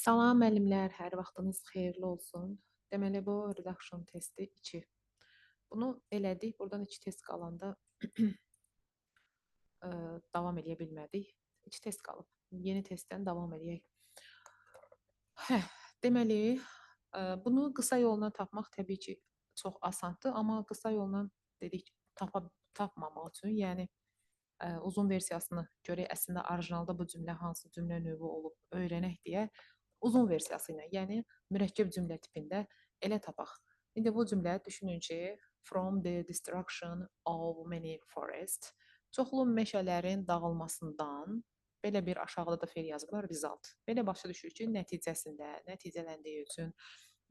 Salam müəllimlər, hər vaxtınız xeyirli olsun. Deməli bu redaction testi 2. Bunu elədik. Buradan 2 test qalanda davam edə bilmədik. 2 test qalıb. Yeni testdən davam edək. Deməli, bunu qısa yolla tapmaq təbii ki, çox asandır, amma qısa yolla dedik tapmamaq üçün, yəni uzun versiyasını görək əslində orijinalda bu cümlə hansı cümlə növü olub öyrənək deyə uzun versiyası ilə, yəni mürəkkəb cümlə tipində elə tapaq. İndi bu cümlə düşünün ki, from the destruction of many forests, çoxlu meşələrin dağılmasından belə bir aşağıda da fel yazıblar result. Belə başa düşür ki, nəticəsində, nəticələndiyi üçün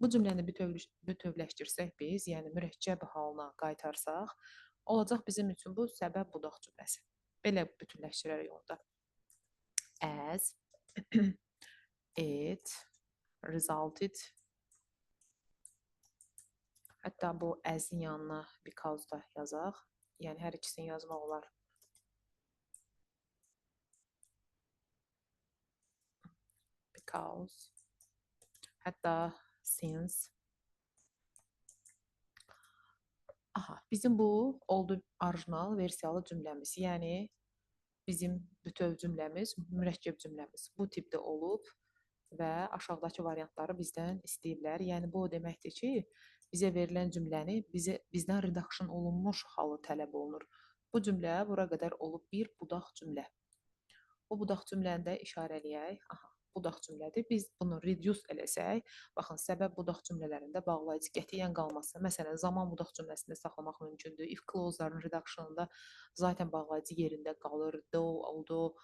bu cümləni bütövləşdirsək biz, yəni mürəkkəb halına qaytarsaq, olacaq bizim üçün bu səbəb budaq cümləsi. Belə bütünləşdirərək onda. As it resulted. Hətta bu as-in yanına because da yazaq. Yəni hər ikisini yazmaq olar. Because. Hətta since. Aha, bizim bu oldu orijinal versiyalı cümləmiz. Yəni bizim bütöv cümləmiz, mürəkkəb cümləmiz bu tipdə olub və aşağıdakı variantları bizdən istəyiblər. Yəni bu o deməkdir ki, bizə verilən cümləni bizdən redaction olunmuş halı tələb olunur. Bu cümlə bura qədər olub bir budaq cümlə. Bu budaq cümləni də işarələyək. Aha, budaq cümlədir. Biz bunu reduce eləsək, baxın, səbəb budaq cümlələrində bağlayıcı qətiyyən qalmazsa, məsələn, zaman budaq cümləsində saxlamaq mümkündür. If clause-ların reductionında zaten bağlayıcı yerində qalır. Though, although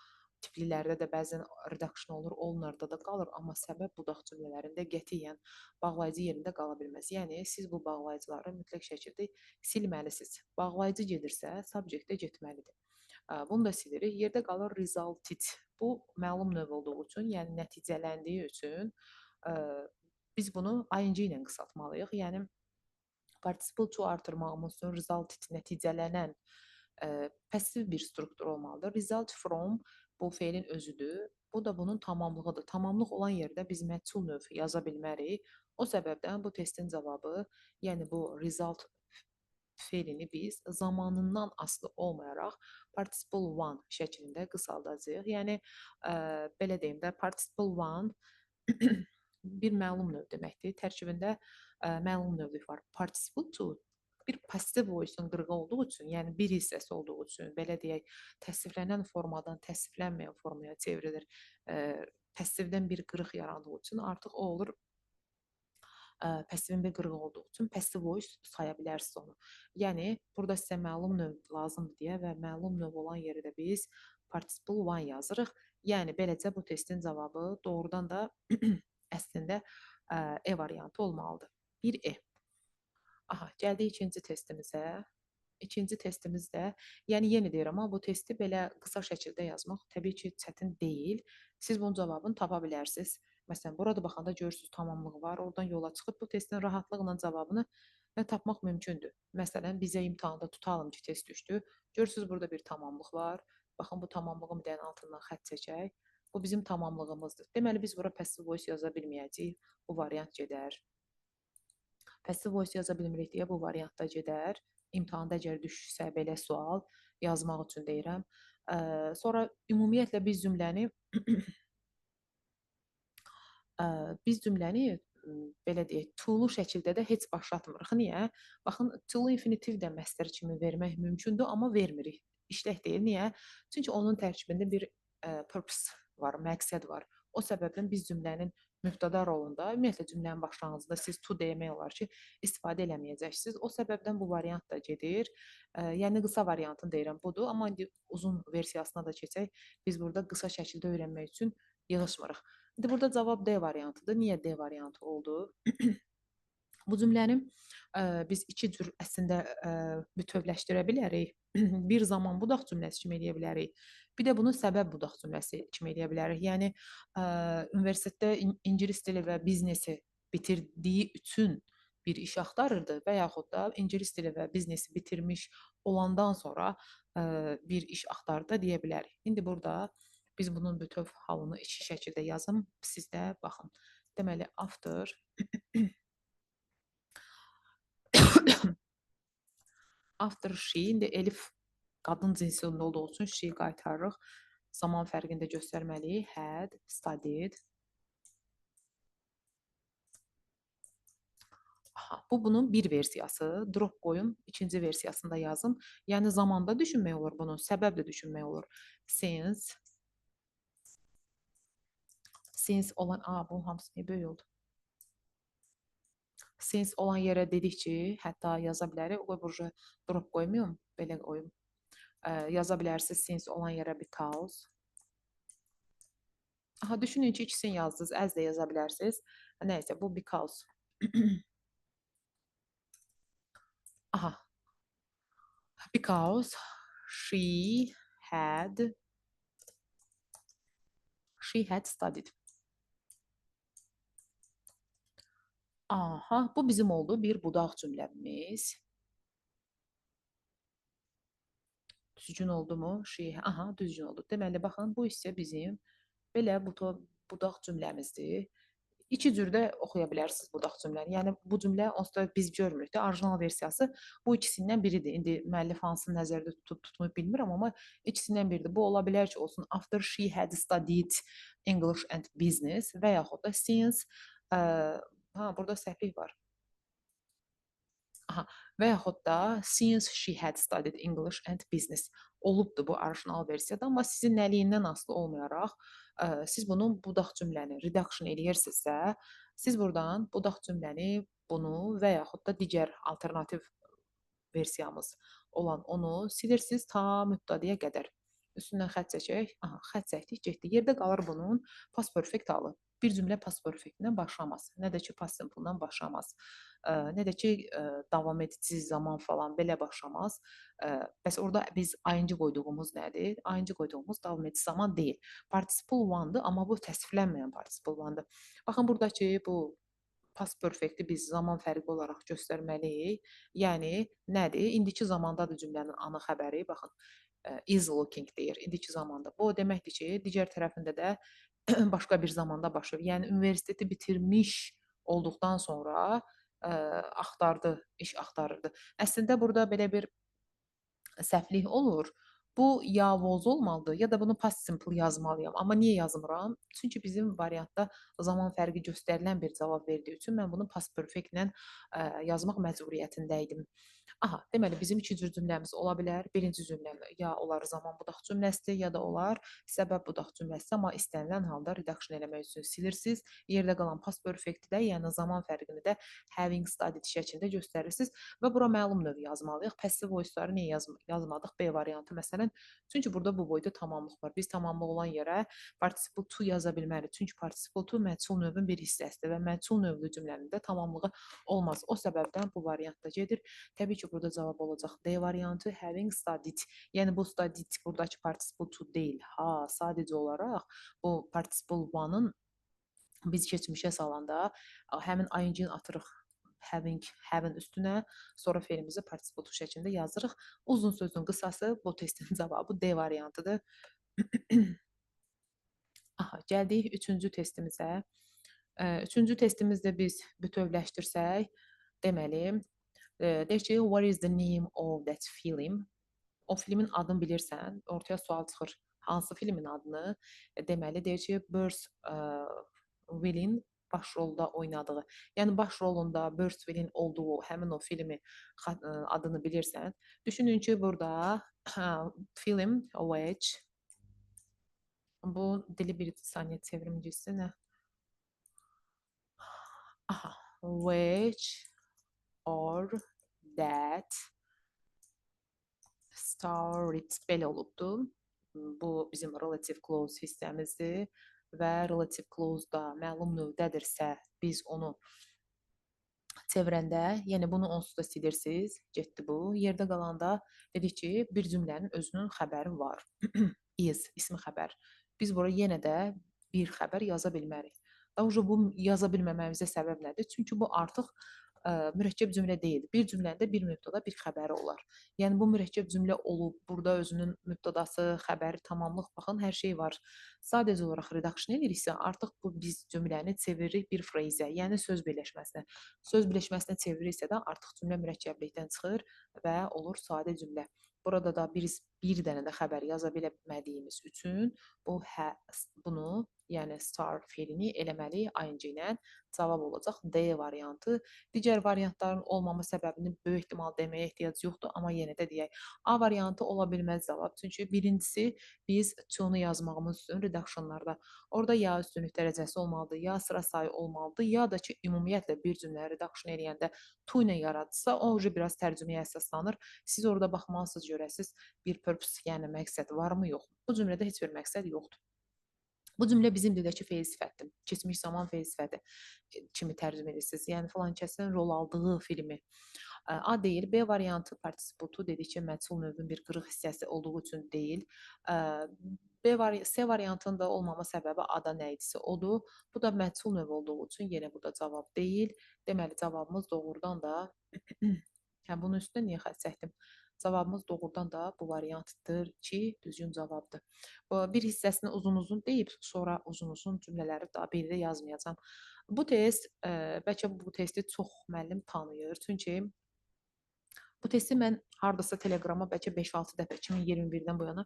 tiplilərdə də bəzən reduction olur, onlarda da qalır, amma səbəb budaq cümlələrində qətiyyən bağlayıcı yerində qala bilməz. Yəni siz bu bağlayıcıları mütləq şəkildə silməlisiniz. Bağlayıcı gedirsə, subject də getməlidir. Bunu da silirik. Yerdə qalır resulted. Bu məlum növ olduğu üçün, yəni nəticələndiyi üçün biz bunu ing ilə qısaltmalıyıq. Yəni participle to artırmağımız üçün resulted nəticələnən passiv bir struktur olmalıdır. Result from bu feilin özüdür. Bu da bunun tamamlığıdır. Tamamlıq olan yerdə biz məchul növ yaza bilmərik. O səbəbdən bu testin cavabı, yəni bu result feilini biz zamanından asılı olmayaraq participle one şəklində qısaldacağıq. Yəni belə deyim də, participle one bir məlum növ deməkdir. Tərkibində məlum növlük var. Participle two bir passive voice-un qırığı olduğu üçün, yəni bir hissəsi olduğu üçün, belə deyək, təsviflənən formadan təsviflənməyən formaya çevrilir. Passivdən bir qırıq yarandığı üçün artıq o olur passivin bir qırığı olduğu üçün passive voice saya bilərsiniz onu. Yəni burada sizə məlum növ lazımdır deyə və məlum növ olan yeri də biz participle one yazırıq. Yəni beləcə bu testin cavabı doğrudan da əslində E variantı olmalıdır. 1E. Aha, gəldik ikinci testimizə. İkinci testimiz də, yəni yenə deyirəm, amma bu testi belə qısa şəkildə yazmaq təbii ki, çətin deyil. Siz bunun cavabını tapa bilərsiniz. Məsələn, burada baxanda görürsünüz tamamlığı var. Oradan yola çıxıb bu testin rahatlıqla cavabını tapmaq mümkündür. Məsələn, bizə imtahanda tutalım ki, test düşdü. Görürsünüz burada bir tamamlıq var. Baxın, bu tamamlığın bir dənə altından xətt çəkək. Bu bizim tamamlığımızdır. Deməli, biz bura passive voice yaza bilməyəcəyik. Bu variant gedər. Passive voice yaza bilmirik deyə bu variantda gedər. İmtahanda əgər düşsə belə sual yazmaq üçün deyirəm. Sonra ümumiyyətlə biz cümləni belə deyək, to-lu şəkildə də heç başlatmırıq. Niyə? Baxın, to-lu infinitiv də məstər kimi vermək mümkündür, amma vermirik. İşlək deyil. Niyə? Çünki onun tərkibində bir purpose var, məqsəd var. O səbəbdən biz cümlənin mübtəda rolunda, ümumiyyətlə cümlənin başlanğıcında siz to demək olar ki, istifadə eləməyəcəksiniz. O səbəbdən bu variant da gedir. Yəni qısa variantını deyirəm budur, amma indi uzun versiyasına da keçək. Biz burada qısa şəkildə öyrənmək üçün yığışmırıq. İndi burada cavab D variantıdır. Niyə D variantı oldu? Bu cümləni biz iki cür əslində bütövləşdirə bilərik. Bir zaman budaq cümləsi kimi eləyə bilərik. Bir də bunu səbəb budaq cümləsi kimi eləyə bilərik. Yəni universitetdə ingilis dili və biznesi bitirdiyi üçün bir iş axtarırdı və yaxud da ingilis dili və biznesi bitirmiş olandan sonra bir iş axtardı deyə bilərik. İndi burada Biz bunun bütöv halını iki şəkildə yazım. Siz də baxın. Deməli, after after she, indi elif qadın cinsində olduğu üçün she qaytarırıq. Zaman fərqində göstərməliyik. Had studied. Aha, bu bunun bir versiyası. Drop qoyun, ikinci versiyasında yazın. Yəni zamanda düşünmək olur bunu, səbəb də düşünmək olur. Since olan, bunun hamısı niyə böyük oldu? Since olan yerə dedik ki, hətta yaza bilərik. O burcu drop qoymayım, belə qoyum. Yaza bilərsiniz since olan yerə because. Aha, düşünün ki, ikisini yazdınız, as də yaza bilərsiniz. Nəysə, bu because. Aha, because had she had studied. Aha, bu bizim oldu bir budaq cümləmiz. Düzgün oldu mu? Aha, düzgün oldu. Deməli, baxın, bu isə bizim belə budaq cümləmizdir. İki cürdə oxuya bilərsiniz budaq cümləni. Yəni, bu cümlə onsuz da biz görmürük də, orijinal versiyası bu ikisindən biridir. İndi müəllif hansını nəzərdə tutmayıb bilmirəm, amma ikisindən biridir. Bu ola bilər ki, olsun after she had studied English and business və yaxud da since, burada səhvlik var. Aha, və yaxud da since she had studied English and business olubdur bu orijinal versiyada, amma sizin nəliyindən asılı olmayaraq siz bunun budaq cümləni redaction eləyirsinizsə, siz buradan budaq cümləni bunu və yaxud da digər alternativ versiyamız olan onu silirsiniz ta mübtədəyə qədər. Üstündən xətt çəkək. Aha, xətt çəkdik, getdi. Yerdə qalır bunun past perfect halı. Bir cümlə past perfect-dən başlamaz. Nə də ki past simple-dan başlamaz. Nə də ki davam edici zaman falan belə başlamaz. Bəs orada biz ing qoyduğumuz nədir? Ing qoyduğumuz davam edici zaman deyil. Participle one-dır, amma bu təsvirlənməyən participle one-dır. Baxın buradakı bu past perfect-i biz zaman fərqi olaraq göstərməliyik. Yəni nədir? İndiki zamandadır cümlənin ana xəbəri. Baxın, is looking deyir indiki zamanda. Bu o deməkdir ki, digər tərəfində də başqa bir zamanda baş verir. Yəni universiteti bitirmiş olduqdan sonra axtardı, iş axtarırdı. Əslində burada belə bir səhvlik olur. Bu ya was olmalıdır, ya da bunu past simple yazmalıyam. Amma niyə yazmıram? Çünki bizim variantda zaman fərqi göstərilən bir cavab verdiyi üçün mən bunu past perfect-lə yazmaq məcburiyyətində idim. Aha, deməli bizim iki cür cümləmiz ola bilər. Birinci cümlə ya olar zaman budaq cümləsidir, ya da olar səbəb budaq cümləsidir, amma istənilən halda redaction eləmək üçün silirsiniz. Yerdə qalan past perfect-i də, yəni zaman fərqini də having studied şəklində göstərirsiniz və bura məlum növ yazmalıyıq. Passive voice-ları niyə yazmadıq? B variantı məsələn. Çünki burada bu boyda tamamlıq var. Biz tamamlıq olan yerə participle to yaza bilmərik. Çünki participle to məchul növün bir hissəsidir və məchul növlü cümlənin də tamamlığı olmaz. O səbəbdən bu variantda gedir. Təbii ki, burada cavab olacaq D variantı, having studied. Yəni bu studied buradakı participle to deyil. Sadəcə olaraq bu participle one-ın biz keçmişə salanda həmin ing-in atırıq having üstünə, sonra fe'limizi participle to şəklində yazırıq. Uzun sözün qısası bu testin cavabı D variantıdır. Aha, gəldik üçüncü testimizə. Üçüncü testimizdə biz bütövləşdirsək, deməli, deyir ki, what is the name of that film? O filmin adını bilirsən, ortaya sual çıxır. Hansı filmin adını? Deməli, deyir ki, Bruce Willis başrolda oynadığı, yəni başrolunda Bruce Willis olduğu həmin o filmi adını bilirsən. Düşünün ki, burada film which, bu dili bir saniyə çevrimcisi nə? Aha, which or that started belə olubdur. Bu bizim relative clause hissəmizdir və relative clause-da məlum növdədirsə biz onu çevirəndə, yəni bunu onsuz da silirsiniz, getdi bu. Yerdə qalanda dedik ki, bir cümlənin özünün xəbəri var. Is, ismi xəbər. Biz bura yenə də bir xəbər yaza bilmərik. Bu yaza bilməməyimizə səbəb nədir? Çünki bu artıq mürəkkəb cümlə deyil. Bir cümləndə bir mübtəda, bir xəbəri olar. Yəni bu mürəkkəb cümlə olub, burada özünün mübtədası, xəbəri, tamamlıq, baxın, hər şey var. Sadəcə olaraq redaction ediriksə, artıq bu biz cümləni çeviririk bir freyzə, yəni söz birləşməsinə. Söz birləşməsinə çeviririksə də artıq cümlə mürəkkəblikdən çıxır və olur sadə cümlə. Burada da bir dənə də xəbər yaza bilmədiyimiz üçün bunu, yəni star feilini eləməli ing ilə cavab olacaq D variantı. Digər variantların olmama səbəbini böyük ehtimal deməyə ehtiyac yoxdur, amma yenə də deyək. A variantı ola bilməz cavab. Çünki birincisi biz to-nu yazmağımız üçün redakşonlarda orada ya üstünlük dərəcəsi olmalıdır, ya sıra sayı olmalıdır, ya da ki, ümumiyyətlə bir cümlə redakşon eləyəndə to ilə yaradırsa, o biraz tərcüməyə əsaslanır. Siz orada baxmalısınız, görəsiz bir purpose, yəni məqsəd varmı, yoxmu? Bu cümlədə heç bir məqsəd yoxdur. Bu cümlə bizim dildəki feil sifətdir. Keçmiş zaman feil sifəti kimi tərcümə edirsiniz. Yəni filan kəsin rol aldığı filmi. A deyil. B variantı partisiputu dedikcə məchul növün bir qırıq hissəsi olduğu üçün deyil. C variantında olmama səbəbi A-da nə idisə odur. Bu da məchul növ olduğu üçün yenə bu da cavab deyil. Deməli cavabımız doğrudan da hə bunun üstünə niyə xətt çəkdim? Cavabımız doğrudan da bu variantdır ki, düzgün cavabdır. Bir hissəsini uzun-uzun deyib, sonra uzun-uzun cümlələri daha bir də yazmayacağam. Bu test, bəlkə bu testi çox müəllim tanıyır. Çünki bu testi mən hardasa Telegrama bəlkə 5-6 dəfə 2021-dən bu yana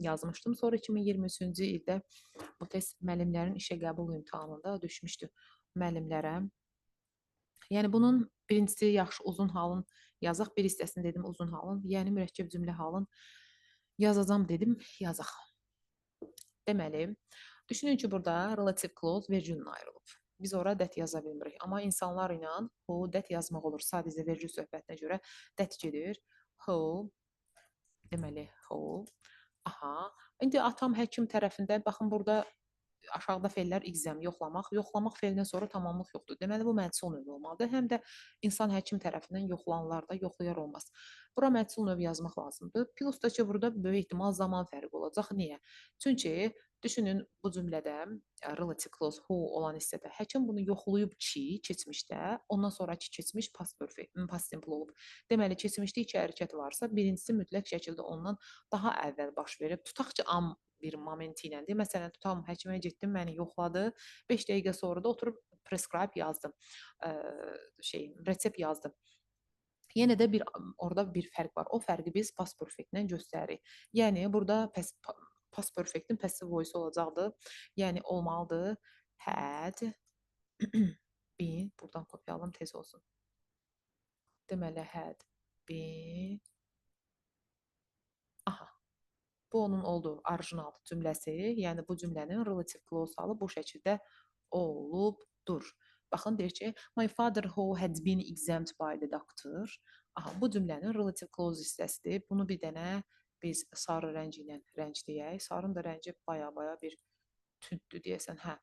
yazmışdım. Sonra 2023-cü ildə bu test müəllimlərin işə qəbul imtahanında düşmüşdü müəllimlərə. Yəni bunun birincisi yaxşı uzun halın yazaq, bir hissəsini dedim uzun halın, yəni mürəkkəb cümlə halın yazacağam dedim, yazaq. Deməli, düşünün ki, burada relative clause vergüllə ayrılıb. Biz ora that yaza bilmirik. Amma insanlar ilə who that yazmaq olur. Sadəcə vergül söhbətinə görə that gedir. Who, deməli, who. Aha. İndi atam həkim tərəfində, baxın burada aşağıda feillər exam, yoxlamaq. Yoxlamaq feilindən sonra tamamlıq yoxdur. Deməli, bu mənsul növ olmalıdır. Həm də insan həkim tərəfindən yoxlanılar da, yoxlayar olmaz. Bura mənsul növ yazmaq lazımdır. Plus da ki, burada böyük ehtimal zaman fərqi olacaq. Niyə? Çünki düşünün bu cümlədə relative clause who olan hissədə həkim bunu yoxlayıb ki, keçmişdə, ondan sonraki keçmiş past perfect, past simple olub. Deməli, keçmişdə iki hərəkət varsa, birincisi mütləq şəkildə ondan daha əvvəl baş verib. Tutaq ki, am bir momenti iləndir. Məsələn, tutam həkimə getdim, məni yoxladı. 5 dəqiqə sonra da oturub prescribe yazdım. Resept yazdım. Yenə də orada bir fərq var. O fərqi biz past perfect-lə göstəririk. Yəni burada past perfect-in passive voice olacaqdır. Yəni olmalıdır had been, buradan kopyalayalım tez olsun. Deməli had been. Aha. Bu onun olduğu orijinal cümləsi, yəni bu cümlənin relative clause-alı bu şəkildə olubdur. Baxın, deyir ki, my father who had been examined by the doctor. Aha, bu cümlənin relative clause hissəsidir. Bunu bir dənə biz sarı rəng ilə rəngləyək. Sarının da rəngi baya-baya bir tündür deyəsən, hə.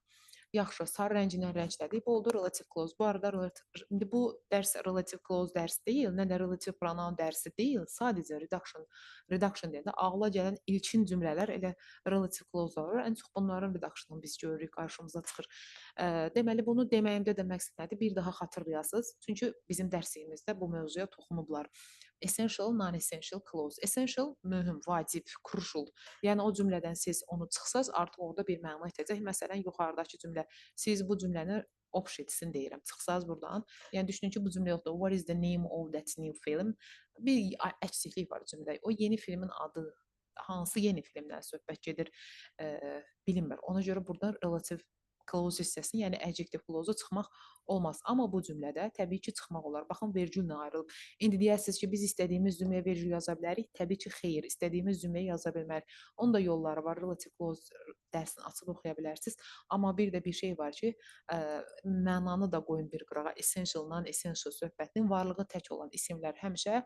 Yaxşı, sarı rəngi ilə rənglədik. Bu oldu relative clause. Bu arada indi bu dərs relative clause dərsi deyil, nə də relative pronoun dərsi deyil. Sadəcə redaction deyəndə ağla gələn ilkin cümlələr elə relative clause olur. Ən çox bunların redaction-ını biz görürük, qarşımıza çıxır. Deməli, bunu deməyimdə də məqsəd nədir? Bir daha xatırlayasınız. Çünki bizim dərsimizdə bu mövzuya toxunublar. Essential, non-essential clause. Essential mühüm, vacib, crucial. Yəni o cümlədən siz onu çıxsaz, artıq orada bir məna itəcək. Məsələn, yuxarıdakı cümlə. Siz bu cümləni opşetsin deyirəm. Çıxsaz buradan. Yəni düşünün ki, bu cümlə yoxdur. What is the name of that new film? Bir əksiklik var cümlədə. O yeni filmin adı hansı yeni filmdən söhbət gedir bilinmir. Ona görə burada relative clause hissəsini, yəni adjective clause-u çıxmaq olmaz. Amma bu cümlədə təbii ki, çıxmaq olar. Baxın, vergüllə ayrılıb. İndi deyərsiniz ki, biz istədiyimiz cümləyə vergül yaza bilərik. Təbii ki, xeyr, istədiyimiz cümləyə yaza bilmərik. Onun da yolları var. Relative clause dərsini açıb oxuya bilərsiniz. Amma bir də bir şey var ki, mənanı da qoyun bir qırağa. Essential, non-essential söhbətinin varlığı tək olan isimlər həmişə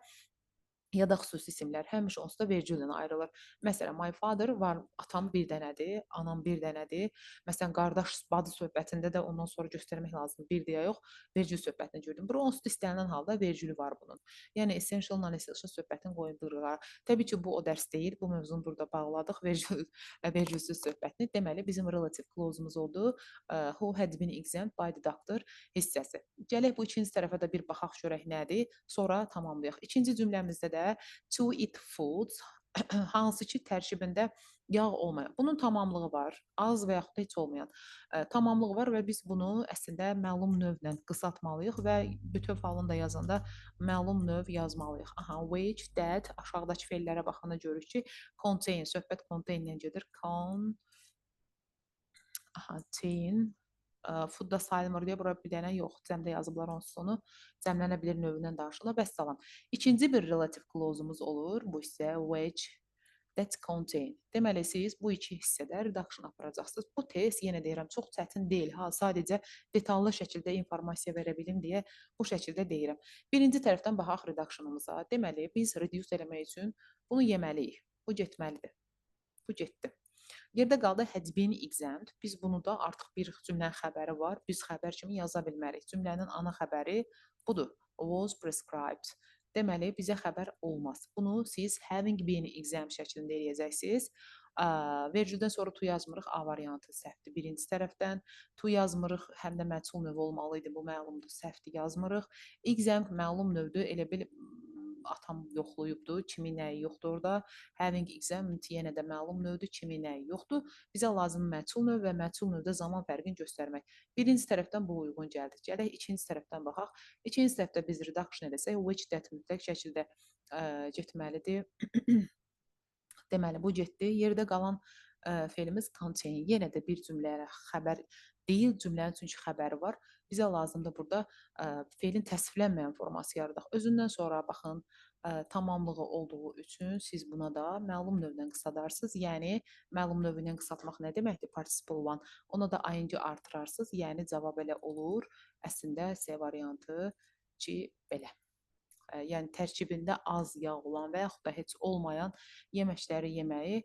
ya da xüsusi isimlər həmişə onsuz da vergül ilə ayrılır. Məsələn, my father var, atam bir dənədir, anam bir dənədir. Məsələn, qardaş bacı söhbətində də ondan sonra göstərmək lazımdır. Bir deyə yox, vergül söhbətini gördüm. Bura onsuz da istənilən halda vergülü var bunun. Yəni essential, non-essential söhbətin qoyulduğu. Təbii ki, bu o dərs deyil. Bu mövzunu burada bağladıq. Vergülsüz söhbətini. Deməli, bizim relative clause-umuz oldu. Who had been exempt by the doctor hissəsi. Gələk bu ikinci tərəfə də bir baxaq görək nədir, sonra tamamlayaq. İkinci cümləmizdə də to eat foods hansı ki tərkibində yağ olmayan. Bunun tamamlığı var, az və yaxud da heç olmayan tamamlığı var və biz bunu əslində məlum növlə qısaltmalıyıq və bütöv halında yazanda məlum növ yazmalıyıq. Aha, which, that, aşağıdakı feillərə baxanda görürük ki, contain, söhbət contain-dən gedir. Contain, foodda sayılmır deyə bura bir dənə yox, cəmdə yazıblar onsuz onu. Cəmlənə bilir növündən danışırlar. Vəssalam. İkinci bir relative clause-umuz olur. Bu isə which, that contain. Deməli siz bu iki hissədə redaction aparacaqsınız. Bu test, yenə deyirəm, çox çətin deyil. Ha, sadəcə detallı şəkildə informasiya verə bilim deyə bu şəkildə deyirəm. Birinci tərəfdən baxaq redactionumuza. Deməli, biz reduce eləmək üçün bunu yeməliyik. Bu getməlidir. Bu getdi. Yerdə qaldı had been exempt. Biz bunu da artıq bir cümlənin xəbəri var. Biz xəbər kimi yaza bilmərik. Cümlənin ana xəbəri budur. Was prescribed. Deməli, bizə xəbər olmaz. Bunu siz having been exempt şəklində eləyəcəksiniz. Vergüldən sonra to yazmırıq, A variantı səhvdir birinci tərəfdən. To yazmırıq, həm də məchul növ olmalı idi, bu məlumdur, səhvdir yazmırıq. Exempt məlum növdür, elə bil atam yoxlayıbdı, kimi nəyi yoxdur orada. Having exempt yenə də məlum növdür, kimi nəyi yoxdur. Bizə lazım məchul növ və məchul növdə zaman fərqini göstərmək. Birinci tərəfdən bu uyğun gəldi. Gələk ikinci tərəfdən baxaq. İkinci tərəfdə biz reduction edəsək, which that mütləq şəkildə getməlidir. Deməli, bu getdi. Yerdə qalan feilimiz contain. Yenə də bir cümləyə xəbər deyil, cümlənin çünki xəbəri var. Bizə lazımdır burada feilin təsvirlənməyən forması yaradaq. Özündən sonra baxın, tamamlığı olduğu üçün siz buna da məlum növdən qısadarsınız. Yəni, məlum növündən qısaltmaq nə deməkdir? Participle one. Ona da ing artırarsınız. Yəni, cavab elə olur. Əslində, C variantı ki, belə. Yəni tərkibində az yağ olan və yaxud da heç olmayan yeməkləri yeməyi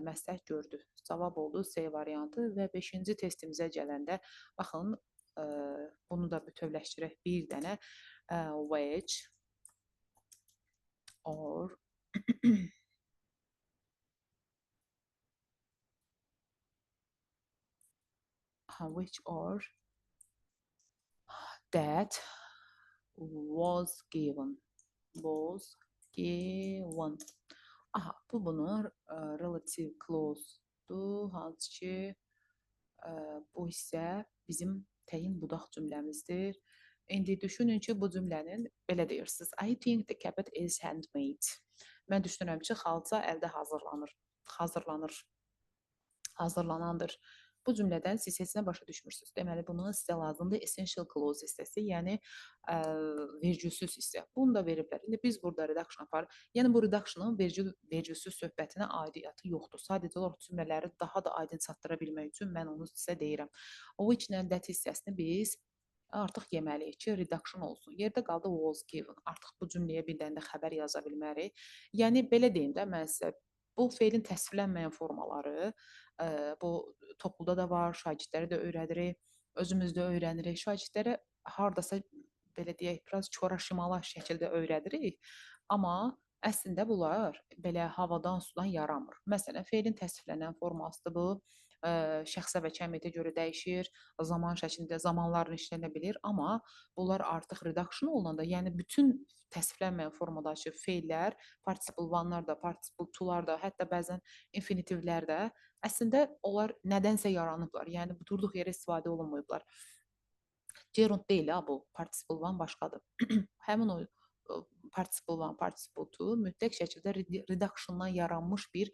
məsləhət gördü. Cavab oldu C variantı və 5-ci testimizə gələndə baxın, bunu da bütövləşdirək bir dənə which or which or that was given. Aha, bu bunun relative clause-dur, hansı ki, bu isə bizim təyin budaq cümləmizdir. İndi düşünün ki, bu cümlənin belə deyirsiniz. I think the carpet is handmade. Mən düşünürəm ki, xalça əldə hazırlanandır. Bu cümlədən siz heç nə başa düşmürsünüz. Deməli, bunun sizə lazımdır essential clause hissəsi, yəni vergülsüz hissə. Bunu da veriblər. İndi biz burada redaction aparırıq. Yəni, bu reduction'ın vergülsüz söhbətinə aidiyyatı yoxdur. Sadəcə olaraq cümlələri daha da aydın çatdıra bilmək üçün mən onu sizə deyirəm. O which-lə that hissəsini biz artıq yeməliyik ki, reduction olsun. Yerdə qaldı was given. Artıq bu cümləyə bir dənə də xəbər yaza bilmərik. Yəni, belə deyim də, mən sizə bu feilin təsvirlənməyən formaları bu topluluda da var, şagirdlərə də öyrədirik, özümüz də öyrənirik. Şagirdlərə hardasa belə deyək, biraz çora-şimala şəkildə öyrədirik. Amma əslində bunlar belə havadan, sudan yaranmır. Məsələn, feilin təsvirlənən formasıdır bu. Şəxsə və kəmiyyətə görə dəyişir, zaman şəklində zamanlarla işlənə bilir, amma bunlar artıq reduction olunanda, yəni bütün təsvirlənməyən formadakı feillər, participle one-lar da, participle two-lar da, hətta bəzən infinitivlər də əslində onlar nədənsə yaranıblar. Yəni durduq yerə istifadə olunmayıblar. Gerund deyil ha bu, participle one başqadır. Həmin o participle one, participle two mütləq şəkildə reductiondan yaranmış bir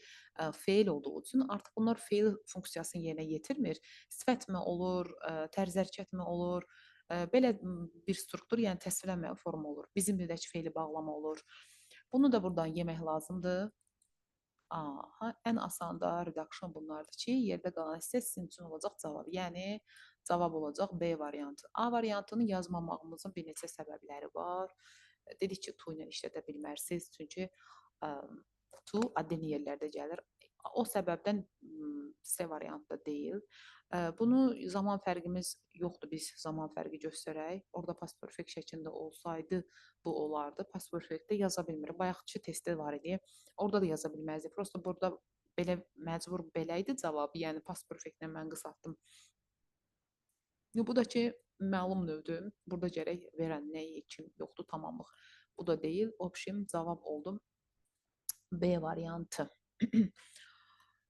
feil olduğu üçün artıq bunlar feil funksiyasını yerinə yetirmir. Sifətmi olur, tərz hərəkətmi olur, belə bir struktur, yəni təsvirlənməyən forma olur. Bizim dildəki feili bağlama olur. Bunu da buradan yemək lazımdır. Aha, ən asan da reduction bunlardır ki, yerdə qalan hissə sizin üçün olacaq cavab. Yəni, cavab olacaq B variantı. A variantını yazmamağımızın bir neçə səbəbləri var. dedik ki, to ilə işlədə bilmərsiniz, çünki ə, to adden yerlərdə gəlir. O səbəbdən C variantı da deyil. Bunu zaman fərqimiz yoxdur, biz zaman fərqi göstərək. Orada past perfect şəklində olsaydı bu olardı. Past perfectdə yaza bilmirik. Bayaqçı testdə var idi. Orada da yaza bilməzdik. Prosta burada belə məcbur belə idi cavabı. Yəni past perfectlə mən qısaltdım. Bu da ki, məlum növdür. Burada gərək verən nəyi, kim yoxdur, tamamlıq. Bu da deyil. Option cavab oldu B variantı.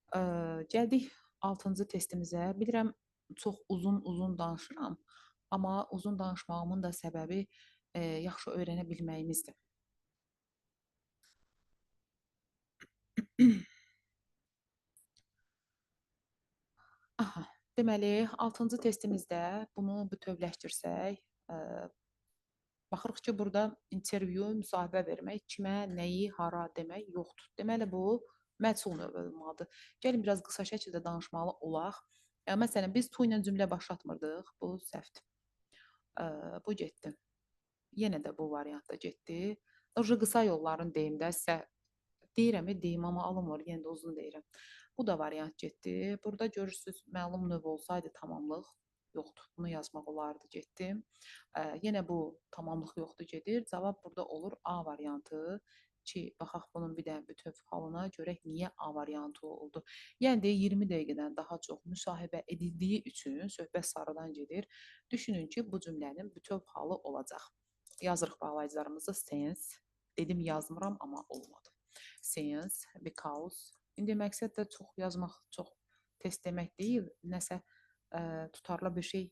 Gəldik 6-cı testimizə. Bilirəm, çox uzun danışıram, amma uzun danışmağımın da səbəbi yaxşı öyrənə bilməyimizdir. Aha, deməli, 6-cı testimizdə bunu bütövləşdirsək, baxırıq ki, burada intervyu, müsahibə vermək, kimə, nəyi, hara demək yoxdur. Deməli, bu məhsul növü olmalıdır. Gəlin, biraz qısa şəkildə danışmalı olaq. Məsələn, biz to ilə cümlə başlatmırdıq. Bu səhvdir. Bu getdi. Yenə də bu variantda getdi. Qısa yolların deyim də, deyirəm, deyim, amma alınmır, yenə də uzun deyirəm. Bu da variant getdi. Burada görürsünüz, məlum növ olsaydı tamamlıq yoxdur. Bunu yazmaq olardı, getdi. Yenə bu tamamlıq yoxdur, gedir. Cavab burada olur A variantı ki, baxaq bunun bir də bütöv halına görək niyə A variantı oldu. Yəni də 20 dəqiqədən daha çox müsahibə edildiyi üçün söhbət sarıdan gedir. Düşünün ki, bu cümlənin bütöv halı olacaq. Yazırıq bağlayıcılarımızı since. Dedim yazmıram, amma olmadı. Since, because. İndi məqsəd də çox yazmaq, çox test demək deyil, nəsə tutarlı bir şey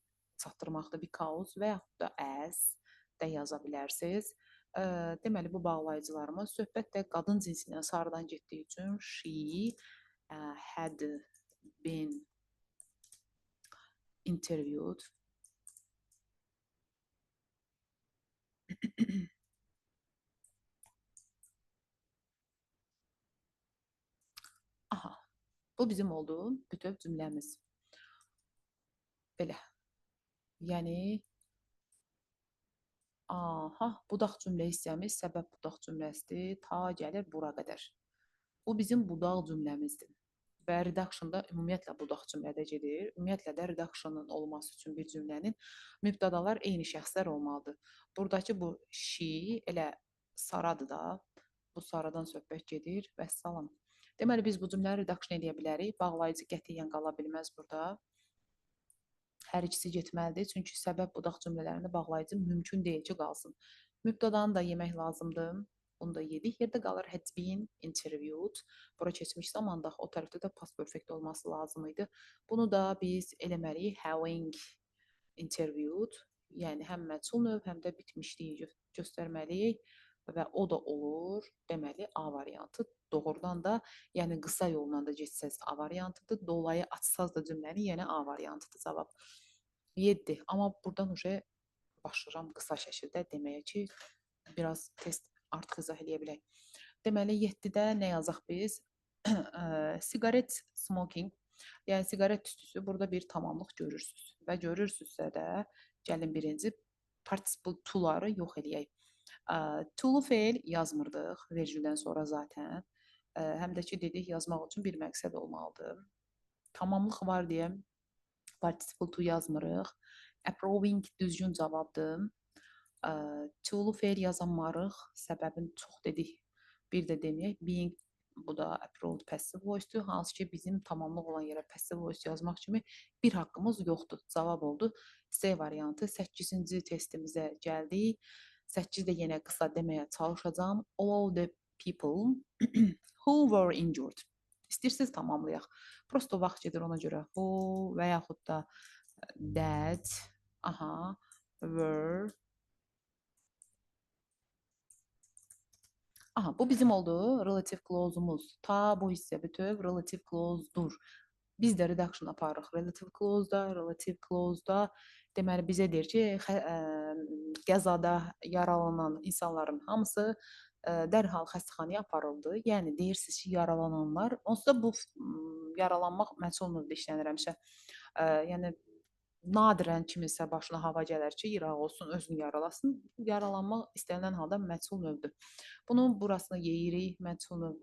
çatdırmaqdır, because və yaxud da as də yaza bilərsiniz. Deməli, bu bağlayıcılarımız söhbət də qadın cinsindən sarıdan getdiyi üçün she had been interviewed. Aha, bu bizim oldu bütöv cümləmiz. Belə. Yəni, aha, budaq cümlə hissəmiz səbəb budaq cümləsidir. Ta gəlir bura qədər. Bu bizim budaq cümləmizdir. Və redaksiyonda ümumiyyətlə budaq cümlədə gedir. Ümumiyyətlə də redaksiyonun olması üçün bir cümlənin mübtədalar eyni şəxslər olmalıdır. Buradakı bu she elə Saradır da. Bu Saradan söhbət gedir və salam. Deməli, biz bu cümləni redaksiyon edə bilərik. Bağlayıcı qətiyyən qala bilməz burada. Hər ikisi getməlidir. Çünki səbəb budaq cümlələrində bağlayıcı mümkün deyil ki, qalsın. Mübtədanı da yemək lazımdır. Bunu da yedik. Yerdə qalır had been interviewed. Bura keçmiş zamanda o tərəfdə də past perfect olması lazım idi. Bunu da biz eləməliyik having interviewed. Yəni həm məchul növ, həm də bitmişliyi göstərməliyik və o da olur. Deməli A variantı doğrudan da, yəni qısa yolla da getsəz A variantıdır, dolayı açsaz da cümləni yenə A variantıdır cavab. 7. Amma buradan başlayıram qısa şəkildə deməyə ki, biraz test artıq izah eləyə bilək. Deməli, 7-də nə yazaq biz? Sigaret smoking, yəni sigaret tüstüsü, burada bir tamamlıq görürsünüz. Və görürsünüzsə də, gəlin birinci participle to-ları yox eləyək. To-lu feil yazmırdıq vergüldən sonra zaten. Həm də ki, dedik, yazmaq üçün bir məqsəd olmalıdır. Tamamlıq var deyə participle to yazmırıq. Approving düzgün cavabdır. To-lu feil yazanmarıq. Səbəbini çox dedik. Bir də deməyək, being, bu da approved passive voice-dur. Hansı ki, bizim tamamlıq olan yerə passive voice yazmaq kimi bir haqqımız yoxdur. Cavab oldu C variantı. 8-ci testimizə gəldik. 8-də yenə qısa deməyə çalışacağam. All the people who were injured. İstəyirsiniz tamamlayaq. Prosto vaxt gedir ona görə. Who və yaxud da that, were. Bu bizim oldu. Relative clause'umuz. Ta bu hissə bütöv relative clause'dur. Biz də redaction aparırıq relative clause-da, relative clause-da. Deməli, bizə deyir ki, qəzada yaralanan insanların hamısı dərhal xəstəxanaya aparıldı. Yəni, deyirsiniz ki, yaralananlar, onsuz da bu yaralanmaq məchul növdə işlənir həmişə. Yəni, nadirən kiminsə başına hava gələr ki, İraq olsun, özünü yaralasın. Yaralanmaq istənilən halda məchul növdür. Bunun burasını yeyirik, məchul növ,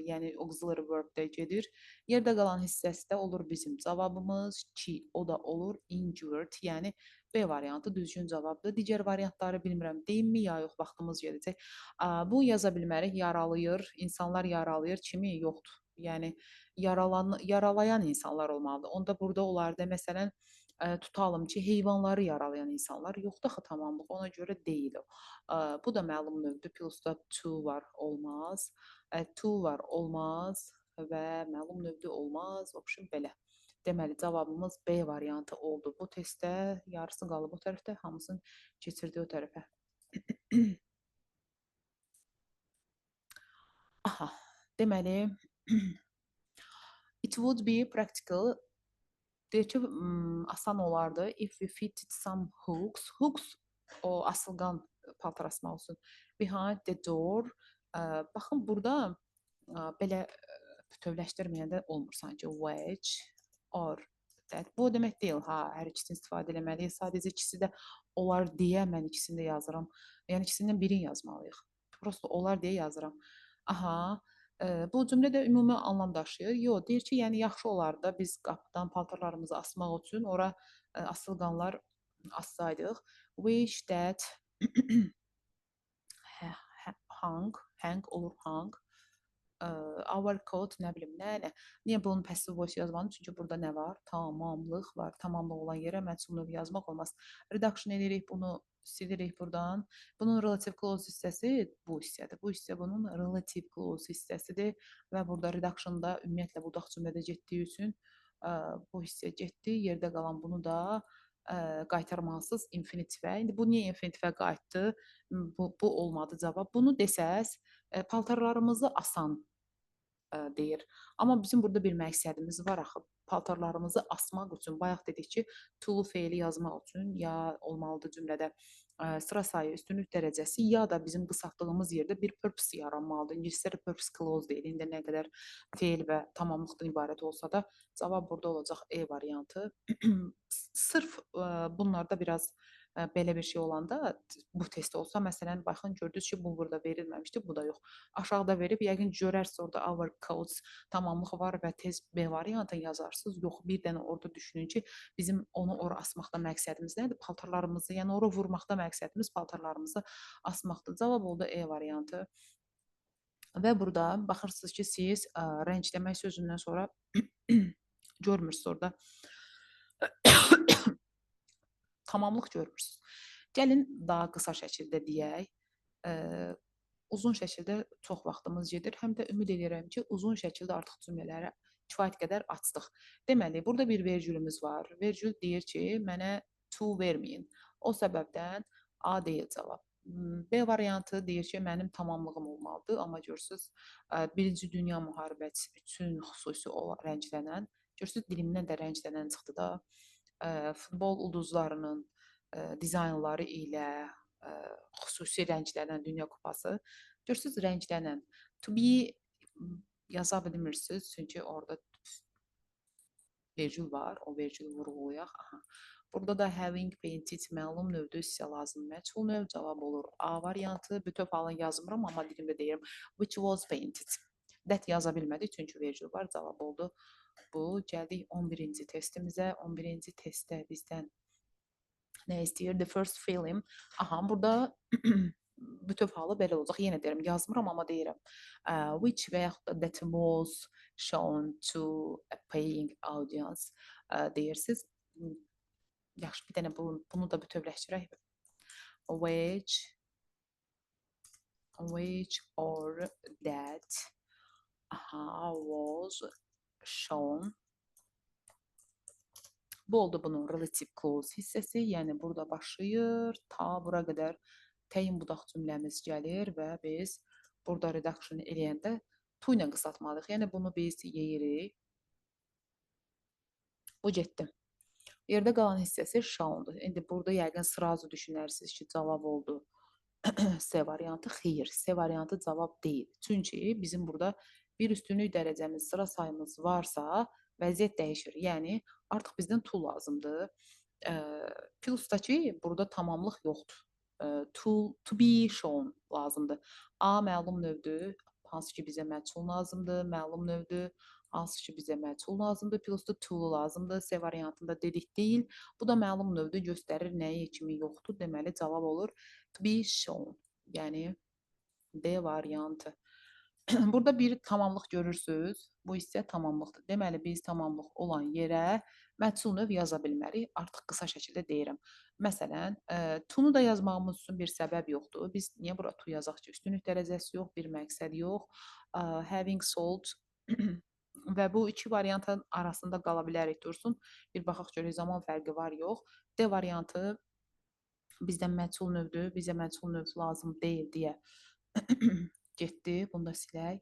yəni auxiliary verb-də gedir. Yerdə qalan hissəsi də olur bizim cavabımız ki, o da olur injured, yəni B variantı düzgün cavabdır. Digər variantları bilmirəm, deyimmi ya yox, vaxtımız gedəcək. Bu yaza bilmərik, yaralayır, insanlar yaralayır, kimi yoxdur. Yəni yaralayan insanlar olmalıdır. Onda burada olardı məsələn tutalım ki, heyvanları yaralayan insanlar yoxdur axı tamamlıq, ona görə deyil o. Bu da məlum növdür. Plus da to var, olmaz. To var, olmaz və məlum növdür, olmaz. Option belə. Deməli, cavabımız B variantı oldu. Bu testdə yarısı qalıb o tərəfdə, hamısını keçirdi o tərəfə. Aha, deməli, it would be practical. Deyir ki, asan olardı. If we fitted some hooks. Hooks o asılqan paltar asmaq olsun. Behind the door. Baxın, burada belə bütövləşdirməyəndə olmur sanki. Which or that. Bu demək deyil, hər ikisini istifadə eləməliyik. Sadəcə ikisi də olar deyə mən ikisini də yazıram. Yəni ikisindən birini yazmalıyıq. Prosto olar deyə yazıram. Aha, bu cümlə də ümumi anlam daşıyır. Yox, deyir ki, yəni yaxşı olar da biz qapıdan paltarlarımızı asmaq üçün ora asılqanlar assaydıq. Wish that hang olur hang. Our coat, nə bilim, nə. Niyə bunun passive voice yazmadım? Çünki burada nə var? Tamamlıq var. Tamamlıq olan yerə məchul növ yazmaq olmaz. Reduction edirik, bunu silirik buradan. Bunun relative clause hissəsi bu hissədir. Bu hissə bunun relative clause hissəsidir və burada reduction-da ümumiyyətlə budaq cümlədə getdiyi üçün bu hissə getdi. Yerdə qalan bunu da qaytarmalısınız infinitivə. İndi bu niyə infinitivə qayıtdı? Bu olmadı cavab. Bunu desəz, paltarlarımızı asan deyir. Amma bizim burada bir məqsədimiz var axı. Paltarlarımızı asmaq üçün bayaq dedik ki, to feili yazmaq üçün ya olmalıdır cümlədə sıra sayı, üstünlük dərəcəsi ya da bizim qısaltdığımız yerdə bir purpose yaranmalıdır. İngiliscədə purpose clause deyil. İndi nə qədər feil və tamamlıqdan ibarət olsa da cavab burada olacaq E variantı. Sırf bunlarda biraz belə bir şey olanda bu test olsa, məsələn, baxın, gördünüz ki, bu burada verilməmişdi, bu da yox. Aşağıda verib, yəqin görərsiniz orada our codes tamamlıq var və tez B variantını yazarsınız. Yox, bir dənə orada düşünün ki, bizim onu ora asmaqda məqsədimiz nədir? Paltarlarımızı, yəni ora vurmaqda məqsədimiz paltarlarımızı asmaqdır. Cavab oldu E variantı. Və burada baxırsınız ki, siz rəngləmək sözündən sonra görmürsünüz orada. Tamamlıq görmürsünüz. Gəlin daha qısa şəkildə deyək. Uzun şəkildə çox vaxtımız gedir. Həm də ümid edirəm ki, uzun şəkildə artıq cümlələri kifayət qədər açdıq. Deməli, burada bir vergülümüz var. Vergül deyir ki, mənə to verməyin. O səbəbdən A deyil cavab. B variantı deyir ki, mənim tamamlığım olmalıdır. Amma görürsünüz, Birinci Dünya müharibəsi üçün xüsusi rənglənən, görürsünüz, dilimdən də rənglənən çıxdı da. Futbol ulduzlarının dizaynları ilə xüsusi rənglənən Dünya Kupası. Görürsünüz, rənglənən. To be yaza bilmirsiniz, çünki orada vergül var, o vergülü vurğulayaq. Aha. Burada da having painted məlum növdə hissə lazım. Məchul növ cavab olur A variantı. Bütöv halını yazmıram, amma dilimdə deyirəm. Which was painted. That yaza bilmədik, çünki vergül var, cavab oldu. Bu, gəldik 11-ci testimizə. 11-ci testdə bizdən nə istəyir? The first film. Aha, burada bütöv halı belə olacaq. Yenə deyirəm, yazmıram, amma deyirəm. Which və yaxud da that was shown to a paying audience deyirsiniz. Yaxşı, bir dənə bunu da bütövləşdirək. Which or that was shown. Bu oldu bunun relative clause hissəsi, yəni burada başlayır, ta bura qədər təyin budaq cümləmiz gəlir və biz burada reduction eləyəndə to ilə qısaltmalıyıq. Yəni bunu biz yeyirik. Bu getdi. Yerdə qalan hissəsi showndur. İndi burada yəqin sırazı düşünərsiniz ki, cavab oldu C variantı. Xeyr, C variantı cavab deyil. Çünki bizim burada bir üstünlük dərəcəmiz, sıra sayımız varsa vəziyyət dəyişir. Yəni artıq bizdən to lazımdır. Plus da ki, burada tamamlıq yoxdur. To be shown lazımdır. A məlum növdür, hansı ki bizə məchul lazımdır, məlum növdür, hansı ki bizə məchul lazımdır, plus da to lazımdır. C variantında dedik deyil. Bu da məlum növdür, göstərir nəyi kimi yoxdur. Deməli cavab olur to be shown. Yəni D variantı. Burada bir tamamlıq görürsünüz. Bu isə tamamlıqdır. Deməli, biz tamamlıq olan yerə məhsul növ yaza bilmərik. Artıq qısa şəkildə deyirəm. Məsələn, to-nu da yazmağımız üçün bir səbəb yoxdur. Biz niyə bura to yazaq ki? Üstünlük dərəcəsi yox, bir məqsəd yox. Having sold və bu iki variantın arasında qala bilərik dursun. Bir baxaq görək zaman fərqi var, yox. D variantı bizdən məhsul növdür. Bizə məhsul növ lazım deyil deyə getdi. Bunu da silək.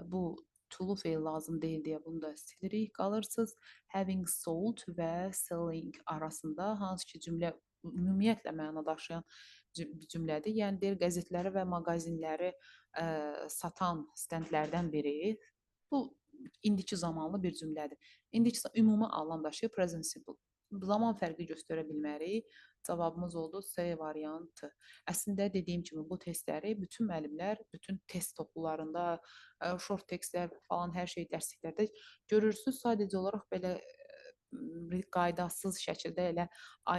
Bu to feil lazım deyil deyə bunu da silirik. Qalırsınız having sold və selling arasında, hansı ki cümlə ümumiyyətlə məna daşıyan cümlədir. Yəni deyir qəzetləri və mağazinləri satan stendlərdən biri. Bu indiki zamanlı bir cümlədir. İndiki ümumi anlam daşıyır, present simple. Zaman fərqi göstərə bilmərik. Cavabımız oldu C variantı. Əslində dediyim kimi bu testləri bütün müəllimlər, bütün test toplularında, short tekstlər falan hər şey dərsliklərdə görürsüz. Sadəcə olaraq belə qaydasız şəkildə elə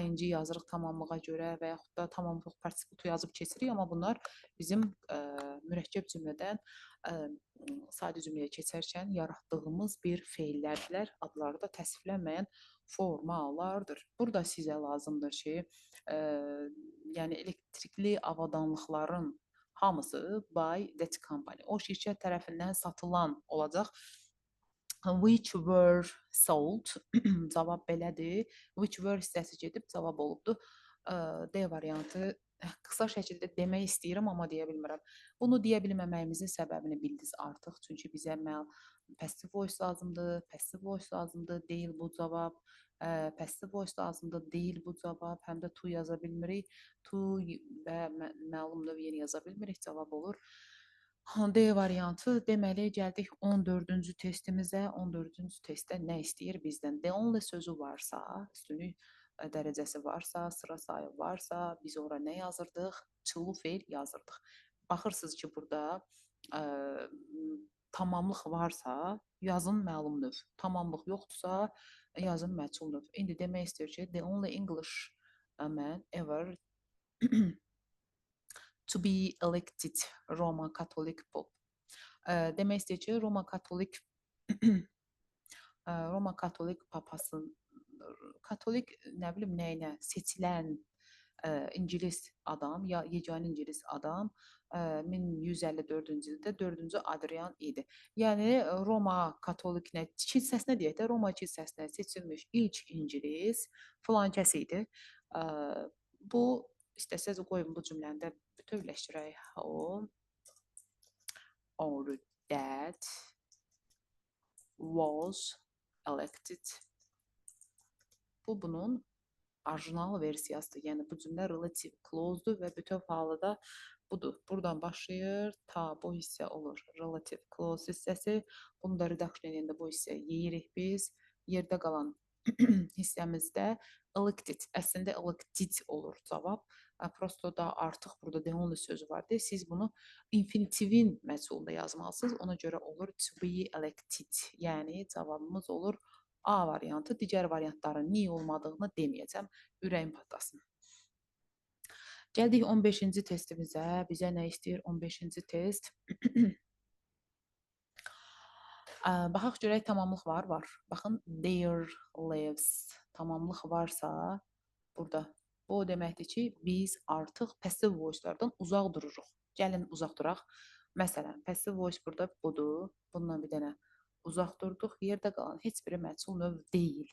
ing yazırıq tamamlığa görə və yaxud da tamamlıq partisiputu yazıb keçirik, amma bunlar bizim mürəkkəb cümlədən sadə cümləyə keçərkən yaratdığımız bir feillərdirlər. Adları da təsviflənməyən formalardır. Burada sizə lazımdır ki, yəni elektrikli avadanlıqların hamısı by that company. O şirkət tərəfindən satılan olacaq. Which were sold. Cavab belədir. Which were hissəsi gedib cavab olubdur. D variantı qısa şəkildə demək istəyirəm, amma deyə bilmirəm. Bunu deyə bilməməyimizin səbəbini bildiniz artıq. Çünki bizə passive voice lazımdır, passive voice lazımdır, deyil bu cavab. Passive voice lazımdır, deyil bu cavab. Həm də to yaza bilmirik. To və məlum növ yeni yaza bilmirik. Cavab olur D variantı. Deməli, gəldik 14-cü testimizə. 14-cü testdə nə istəyir bizdən? The only sözü varsa, üstünlük dərəcəsi varsa, sıra sayı varsa, biz ora nə yazırdıq? Çulu feil yazırdıq. Baxırsınız ki, burada tamamlıq varsa, yazın məlum növ. Tamamlıq yoxdursa, yazın məchul növ. İndi demək istəyir ki, the only English man ever to be elected Roman Catholic Pope. Demək istəyir ki, Roma Katolik papasının Katolik nə bilim nəyinə seçilən İngilis adam, ya yeganə İngilis adam 1154-cü ildə 4-cü Adrian idi. Yəni Roma Katoliklə kilsəsinə deyək də, Roma kilsəsinə seçilmiş ilk İngilis filan kəs idi. Bu istəsəz qoyun bu cümləni də bütövləşdirək. Or that was elected. Bu bunun orijinal versiyasıdır. Yəni bu cümlə relative clause-dur və bütöv halda budur. Buradan başlayır, ta bu hissə olur relative clause hissəsi. Bunu da redaction edəndə bu hissəyə yeyirik biz. Yerdə qalan hissəmizdə elected, əslində elected olur cavab. Prosto da artıq burada the only sözü vardır. Siz bunu infinitivin məhsulunda yazmalısınız. Ona görə olur to be elected. Yəni cavabımız olur A variantı. Digər variantların niyə olmadığını deməyəcəm. Ürəyim patlasın. Gəldik 15-ci testimizə. Bizə nə istəyir 15-ci test? Baxaq görək tamamlıq var. Baxın, there lives. Tamamlıq varsa, burada bu o deməkdir ki, biz artıq passive voice-lardan uzaq dururuq. Gəlin uzaq duraq. Məsələn, passive voice burada budur. Bundan bir dənə uzaq durduq. Yerdə qalan heç biri məchul növ deyil.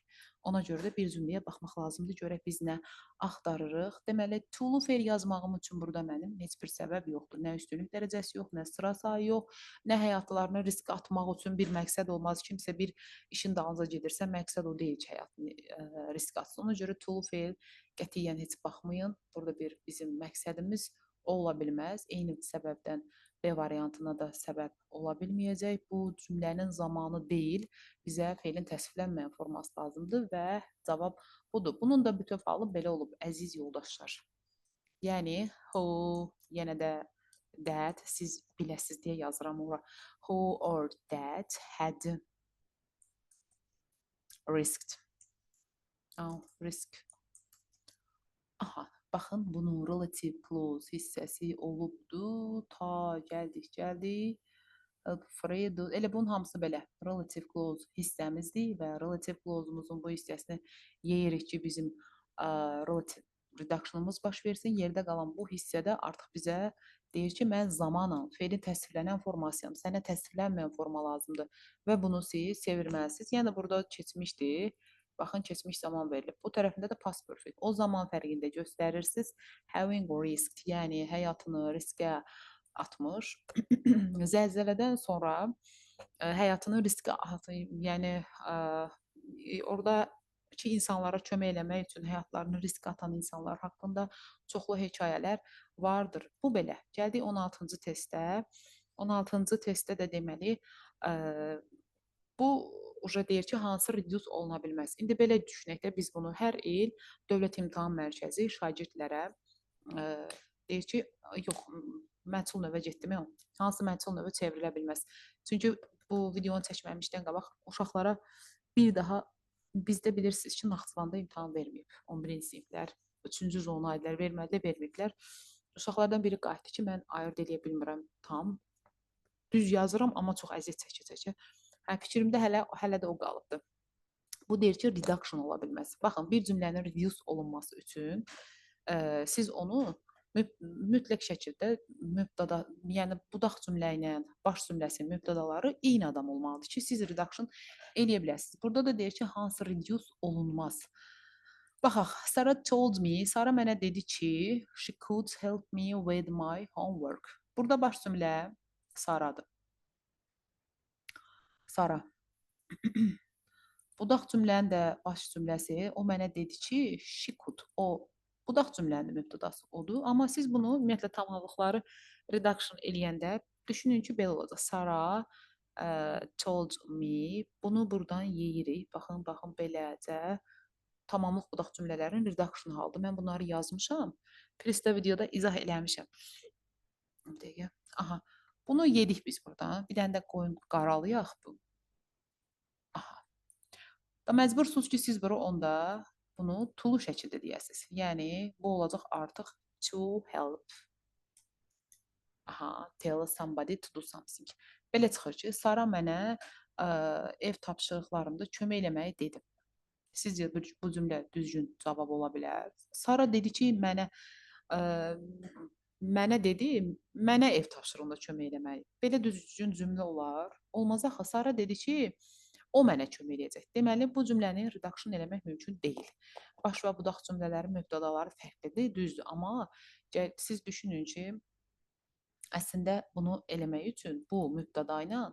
Ona görə də bir cümləyə baxmaq lazımdır. Görək biz nə axtarırıq. Deməli, to feil yazmağım üçün burada mənim heç bir səbəb yoxdur. Nə üstünlük dərəcəsi yox, nə sıra sayı yox, nə həyatlarını riskə atmaq üçün bir məqsəd olmaz. Kimsə bir işin dalınca gedirsə, məqsəd o deyil ki, həyatını riskə atsın. Ona görə to feil qətiyyən heç baxmayın. Burada bir bizim məqsədimiz ola bilməz. Eyni səbəbdən B variantına da səbəb ola bilməyəcək. Bu cümlənin zamanı deyil, bizə feilin təsvirlənməyən forması lazımdır və cavab budur. Bunun da bütöv halı belə olub, əziz yoldaşlar. Yəni, who, yenə də that, siz biləsiz deyə yazıram ora. Who or that had risked. Oh, risk. Aha, baxın, bunun relative clause hissəsi olubdu. Ta gəldik. Fredo. Elə bunun hamısı belə relative clause hissəmizdir və relative clause-umuzun bu hissəsini yeyirik ki, bizim relative reductionumuz baş versin. Yerdə qalan bu hissədə artıq bizə deyir ki, mən zamanam, feilin təsvirlənən formasıyam, sənə təsvirlənməyən forma lazımdır və bunu siz çevirməlisiniz. Yəni burada keçmişdir. Baxın, keçmiş zaman verilib. Bu tərəfində də past perfect. O zaman fərqində göstərirsiniz. Having risked, yəni həyatını riskə atmış. Zəlzələdən sonra həyatını riskə atıb, yəni oradakı insanlara kömək eləmək üçün həyatlarını riskə atan insanlar haqqında çoxlu hekayələr vardır. Bu belə. Gəldik 16-cı testə. 16-cı testdə də deməli bu uca deyir ki, hansı reduce oluna bilməz. İndi belə düşünək də biz bunu hər il Dövlət İmtahan Mərkəzi şagirdlərə deyir ki, yox, məchul növə getdimi? Hansı məchul növü çevrilə bilməz. Çünki bu videonu çəkməmişdən qabaq uşaqlara bir daha bizdə bilirsiniz ki, Naxçıvanda imtahan verməyib. 11-ci siniflər, 3-cü zona aidlər verməyiblər. Uşaqlardan biri qayıtdı ki, mən ayırd eləyə bilmirəm tam. Düz yazıram, amma çox əziyyət çəkə-çəkə. Fikrimdə hələ də o qalıbdır. Bu deyir ki, reduction ola bilməz. Baxın, bir cümlənin reduce olunması üçün siz onu mütləq şəkildə mübtəda, yəni budaq cümlə ilə baş cümləsinin mübtədaları eyni adam olmalıdır ki, siz reduction eləyə biləsiniz. Burada da deyir ki, hansı reduce olunmaz. Baxaq, Sarah told me, Sarah mənə dedi ki, she could help me with my homework. Burada baş cümlə Sarahdır. Sarah. Budaq cümlənin də baş cümləsi, o mənə dedi ki, she could, o budaq cümlənin mübtədası odur. Amma siz bunu ümumiyyətlə tamamlıqları reduction eləyəndə düşünün ki, belə olacaq. Sarah told me, bunu buradan yeyirik. Baxın, beləcə tamamlıq budaq cümlələrin reduction halıdır. Mən bunları yazmışam. Prinsdə videoda izah eləmişəm. Bir dəqiqə. Aha, bunu yedik biz buradan. Bir dənə də qoyun qaralayaq bu. Məcbursunuz ki, siz bura onda bunu to şəkildə deyəsiniz. Yəni, bu olacaq artıq to help. Aha, tell somebody to do something. Belə çıxır ki, Sara mənə ev tapşırıqlarımda kömək eləməyi dedi. Sizcə bu cümlə düzgün cavab ola bilər? Sara dedi ki, mənə ev tapşırığında kömək eləməyi. Belə düzgün cümlə olar? Olmaz axı. Sara dedi ki, o mənə kömək eləyəcək. Deməli, bu cümləni reduction eləmək mümkün deyil. Baş və budaq cümlələrin mübtədaları fərqlidir, düzdür. Amma siz düşünün ki, əslində bunu eləmək üçün bu mübtəda ilə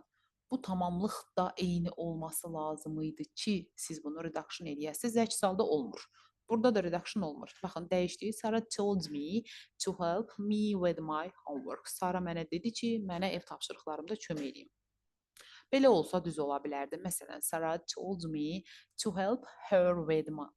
bu tamamlıq da eyni olması lazım idi ki, siz bunu reduction eləyəsiniz. Əks halda olmur. Burada da reduction olmur. Baxın, dəyişdik. Sarah told me to help me with my homework. Sara mənə dedi ki, mənə ev tapşırıqlarımda kömək edeyim. Belə olsa düz ola bilərdi. Məsələn, Sarah told me to help her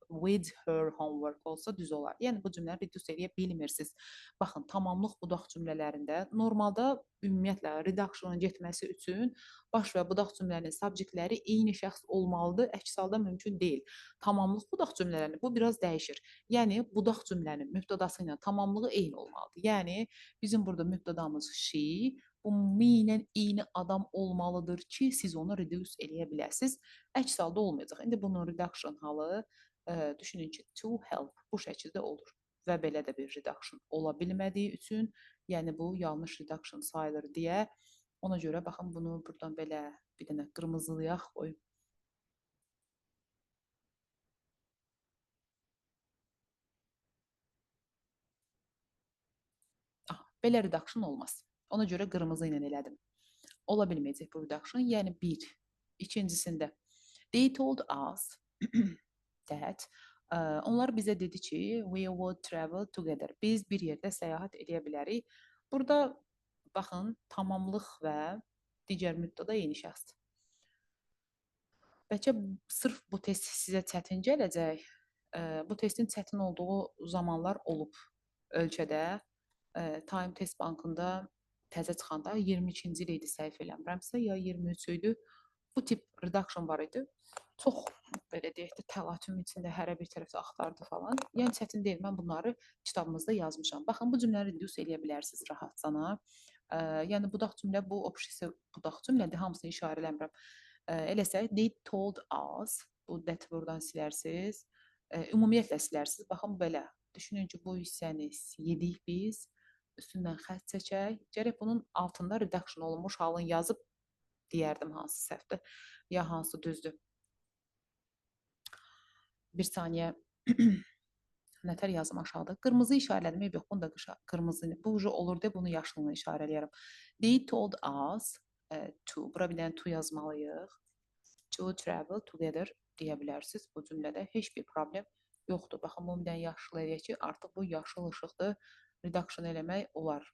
with her homework olsa düz olar. Yəni bu cümləni reduce edə bilmirsiniz. Baxın, tamamlıq budaq cümlələrində normalda ümumiyyətlə reductionun getməsi üçün baş və budaq cümlənin subjektləri eyni şəxs olmalıdır. Əks halda mümkün deyil. Tamamlıq budaq cümlələrində bu biraz dəyişir. Yəni budaq cümlənin mübtədası ilə tamamlığı eyni olmalıdır. Yəni bizim burada mübtədamız she, bu me ilə eyni adam olmalıdır ki, siz onu reduce eləyə biləsiniz. Əks halda olmayacaq. İndi bunun reduction halı düşünün ki, to help bu şəkildə olur. Və belə də bir reduction ola bilmədiyi üçün, yəni bu yanlış reduction sayılır deyə. Ona görə baxın, bunu buradan belə bir dənə qırmızılayaq qoyum. Belə reduction olmaz. Ona görə qırmızı ilə elədim. Ola bilməyəcək bu reduction. Yəni bir. İkincisində they told us that onlar bizə dedi ki, we would travel together. Biz bir yerdə səyahət edə bilərik. Burada Baxın, tamamlıq və digər müddəda eyni şəxsdir. Bəlkə sırf bu test sizə çətin gələcək. Bu testin çətin olduğu zamanlar olub ölkədə. Time Test Bankında təzə çıxanda 22-ci il idi səhv eləmirəmsə, ya 23 idi. Bu tip redaction var idi. Çox belə deyək də təlatüm içində hərə bir tərəfdə axtardı falan. Yəni çətin deyil. Mən bunları kitabımızda yazmışam. Baxın, bu cümləni reduce eləyə bilərsiniz rahatcana. Yəni budaq cümlə bu общий budaq cümlədir. Hamısını işarə eləmirəm. Eləsə they told us, bu that buradan silərsiniz. Ümumiyyətlə silərsiniz. Baxın belə. Düşünün ki, bu hissəni yedik biz. Üstündən xətt çəkək. Gərək bunun altında redaction olunmuş halını yazıb deyərdim hansı səhvdir, ya hansı düzdür. Bir saniyə nətər yazım aşağıda. Qırmızı işarələdim, yox, bunu da qırmızı. Bu ucu olur deyə bunu yaşılını işarə eləyərəm. They told us to, bura bir dənə to yazmalıyıq. To travel together deyə bilərsiniz bu cümlədə. Heç bir problem yoxdur. Baxın, bunu bir dənə yaşıl eləyək ki, artıq bu yaşıl işıqdır. Redaction eləmək olar.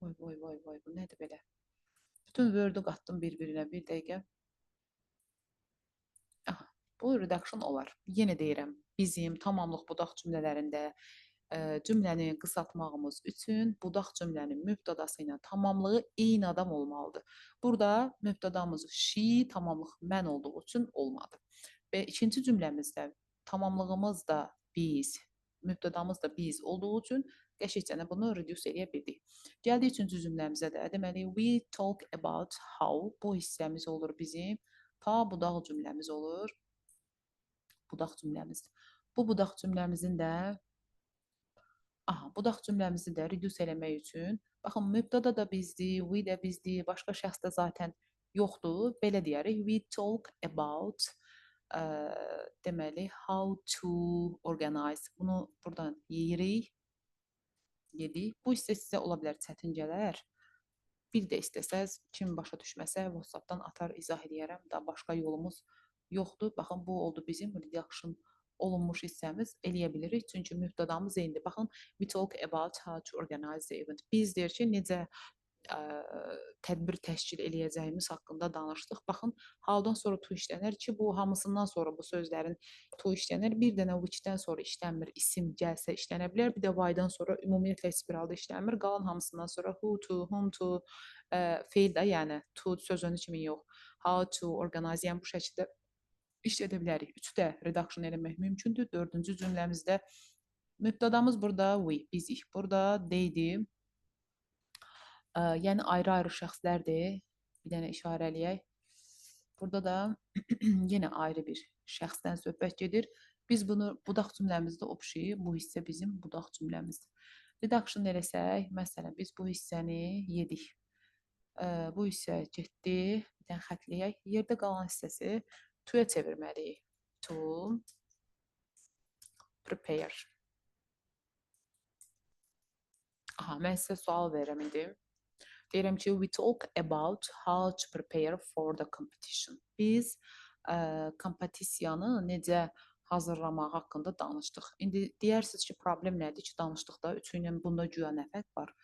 Voy, voy, voy, voy, bu nədir belə? Bütün Word-ü qatdım bir-birinə, bir dəqiqə. Aha, bu redaction olar. Yenə deyirəm, bizim tamamlıq budaq cümlələrində cümləni qısaltmağımız üçün budaq cümlənin mübtədası ilə tamamlığı eyni adam olmalıdır. Burada mübtədamız she, tamamlıq mən olduğu üçün olmadı. Və ikinci cümləmizdə tamamlığımız da biz, mübtədamız da biz olduğu üçün qəşəngcə bunu reduce edə bildik. Gəldik üçüncü cümləmizə də. Deməli, we talk about how, bu hissəmiz olur bizim. Ta budaq cümləmiz olur. Budaq cümləmiz. Bu budaq cümləmizin də budaq cümləmizi də reduce eləmək üçün, baxın, mübtəda da bizdir, we də bizdir, başqa şəxs də zaten yoxdur. Belə deyərik, we talk about deməli, how to organize. Bunu buradan yeyirik. Yedik. Bu hissə sizə ola bilər çətin gələr. Bir də istəsəz, kim başa düşməsə, WhatsApp-dan atar, izah edərəm. Daha başqa yolumuz yoxdur. Baxın, bu oldu bizim redaction olunmuş hissəmiz. Eləyə bilirik. Çünki mübtədamız eynidir. Baxın, we talk about how to organize the event. Biz deyir ki, necə tədbir təşkil eləyəcəyimiz haqqında danışdıq. Baxın, haldan sonra to işlənər ki, bu hamısından sonra bu sözlərin to işlənər. Bir dənə which-dən sonra işlənmir, isim gəlsə işlənə bilər. Bir də why-dan sonra ümumiyyətlə spiralda işlənmir. Qalan hamısından sonra who to, whom to, feil də, yəni to sözünü kimi yox. How to organize, yəni bu şəkildə işlədə bilərik. 3-də redaction eləmək mümkündür. 4-cü cümləmizdə mübtədamız burada we, bizik. Burada they-dir. Yəni ayrı-ayrı şəxslərdir. Bir dənə işarə eləyək. Burada da yenə ayrı bir şəxsdən söhbət gedir. Biz bunu budaq cümləmizdə общий, bu hissə bizim budaq cümləmizdir. Redaction eləsək, məsələn, biz bu hissəni yedik. Bu hissə getdi. Bir dənə xətləyək. Yerdə qalan hissəsi to-ya çevirməliyik. To prepare. Mən sizə sual verirəm indi. Deyirəm ki, we talk about how to prepare for the competition. Biz kompetisiyanı necə hazırlamaq haqqında danışdıq. İndi deyirsiniz ki, problem nədir ki, danışdıqda üçü ilə bunda güya nə fərq var?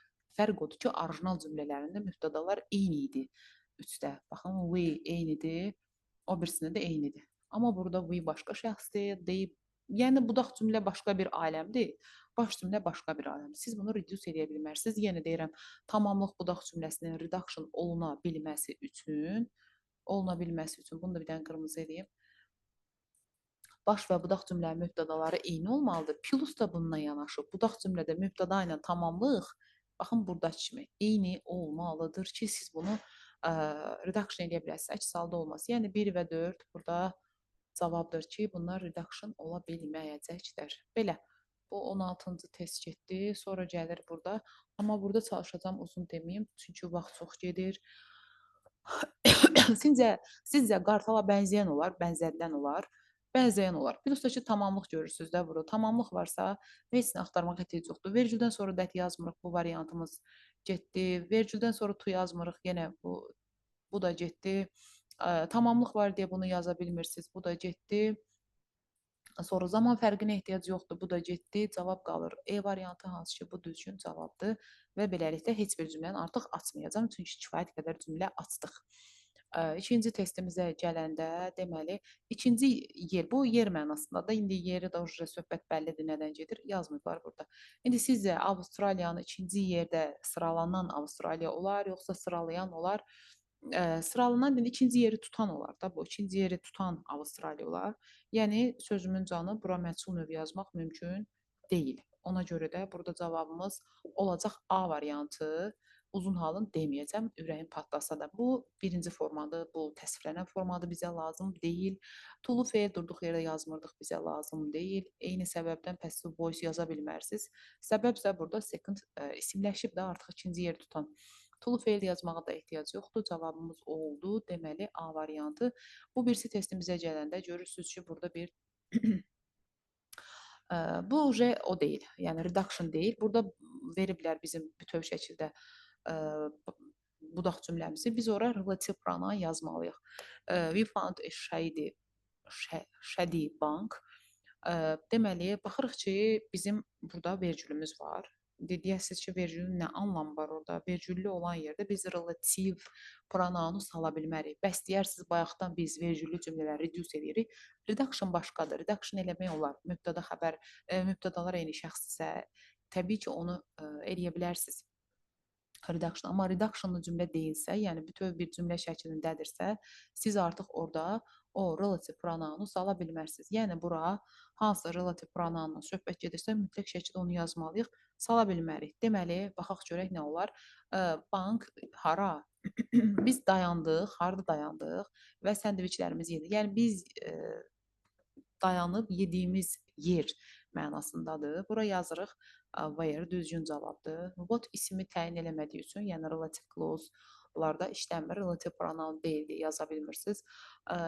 Fərq odur ki, orijinal cümlələrində mübtədalar eyni idi. 3-də. Baxın, we eynidir, o birisində də eynidir. Amma burada we başqa şəxsdir, they, yəni budaq cümlə başqa bir aləmdir. Baş cümlə başqa bir aləmdir. Siz bunu reduce edə bilmərsiniz. Yenə deyirəm, tamamlıq budaq cümləsinin redaction oluna bilməsi üçün, bunu da bir dənə qırmızı edeyim. Baş və budaq cümlə mübtədaları eyni olmalıdır. Plus da bununla yanaşı. Budaq cümlədə mübtəda ilə tamamlıq, baxın buradakı kimi eyni olmalıdır ki, siz bunu redaction edə biləsiniz. Əks halda olmaz. Yəni 1 və 4 burada cavabdır ki, bunlar redaction ola bilməyəcəklər. Belə. Bu 16-cı test getdi. Sonra gəlir burada. Amma burada çalışacağım uzun deməyim. Çünki vaxt çox gedir. Sizcə qartala bənzəyən olar, bənzədilən olar, bənzəyən olar. Plus da ki, tamamlıq görürsünüz də burada. Tamamlıq varsa, heç nə axtarmaq ehtiyac yoxdur. Vergüldən sonra that yazmırıq. Bu variantımız getdi. Vergüldən sonra to yazmırıq. Yenə bu da getdi. Tamamlıq var deyə bunu yaza bilmirsiniz. Bu da getdi. Sonra zaman fərqinə ehtiyac yoxdur. Bu da getdi. Cavab qalır. E variantı hansı ki, bu düzgün cavabdır və beləliklə heç bir cümləni artıq açmayacağam, çünki kifayət qədər cümlə açdıq. İkinci testimizə gələndə, deməli, ikinci yer, bu yer mənasında da, indi yeri də söhbət bəllidir nədən gedir, yazmıblar burada. İndi sizcə Avstraliyanı ikinci yerdə sıralanan Avstraliya olar, yoxsa sıralayan olar? Sıralanan deyil, ikinci yeri tutan olar da, bu ikinci yeri tutan Avstraliya olar. Yəni sözümün canı, bura məchul növ yazmaq mümkün deyil. Ona görə də burada cavabımız olacaq A variantı. Uzun halın deməyəcəm, ürəyim patlasa da. Bu birinci formadır, bu təsvirlənən formadır, bizə lazım deyil. Tulu fe'l durduq yerdə yazmırdıq, bizə lazım deyil. Eyni səbəbdən passive voice yaza bilmərsiniz. Səbəb isə burada second isimləşib də artıq ikinci yer tutan. Tulu fe'l yazmağa da ehtiyac yoxdur. Cavabımız oldu. Deməli A variantı. Bu birisi testimizə gələndə görürsünüz ki, burada bir bu o deyil. Yəni reduction deyil. Burada veriblər bizim bütöv şəkildə budaq cümləmizi. Biz ora relative pronoun yazmalıyıq. We found a shady bank. Deməli, baxırıq ki, bizim burada vergülümüz var. Deyəsiniz ki, vergülün nə anlamı var orada? Vergüllü olan yerdə biz relativ pronounu sala bilmərik. Bəs deyərsiniz, bayaqdan biz vergüllü cümlələri reduce edirik. Reduction başqadır. Reduction eləmək olar. Mübtəda xəbər, mübtədalar eyni şəxsdirsə, təbii ki, onu eləyə bilərsiniz. Reduction. Amma reductionlı cümlə deyilsə, yəni bütöv bir cümlə şəklindədirsə, siz artıq orada o relative pronounu sala bilmərsiniz. Yəni bura hansı relative pronounla söhbət gedirsə, mütləq şəkildə onu yazmalıyıq, sala bilmərik. Deməli, baxaq görək nə olar. Bank hara? Biz dayandıq, harda dayandıq və səndviçlərimizi yedik. Yəni biz dayanıb yediyimiz yer mənasındadır. Bura yazırıq where düzgün cavabdır. What ismi təyin eləmədiyi üçün, yəni relative clause-larda işləmir, relative pronoun deyil deyə yaza bilmirsiniz.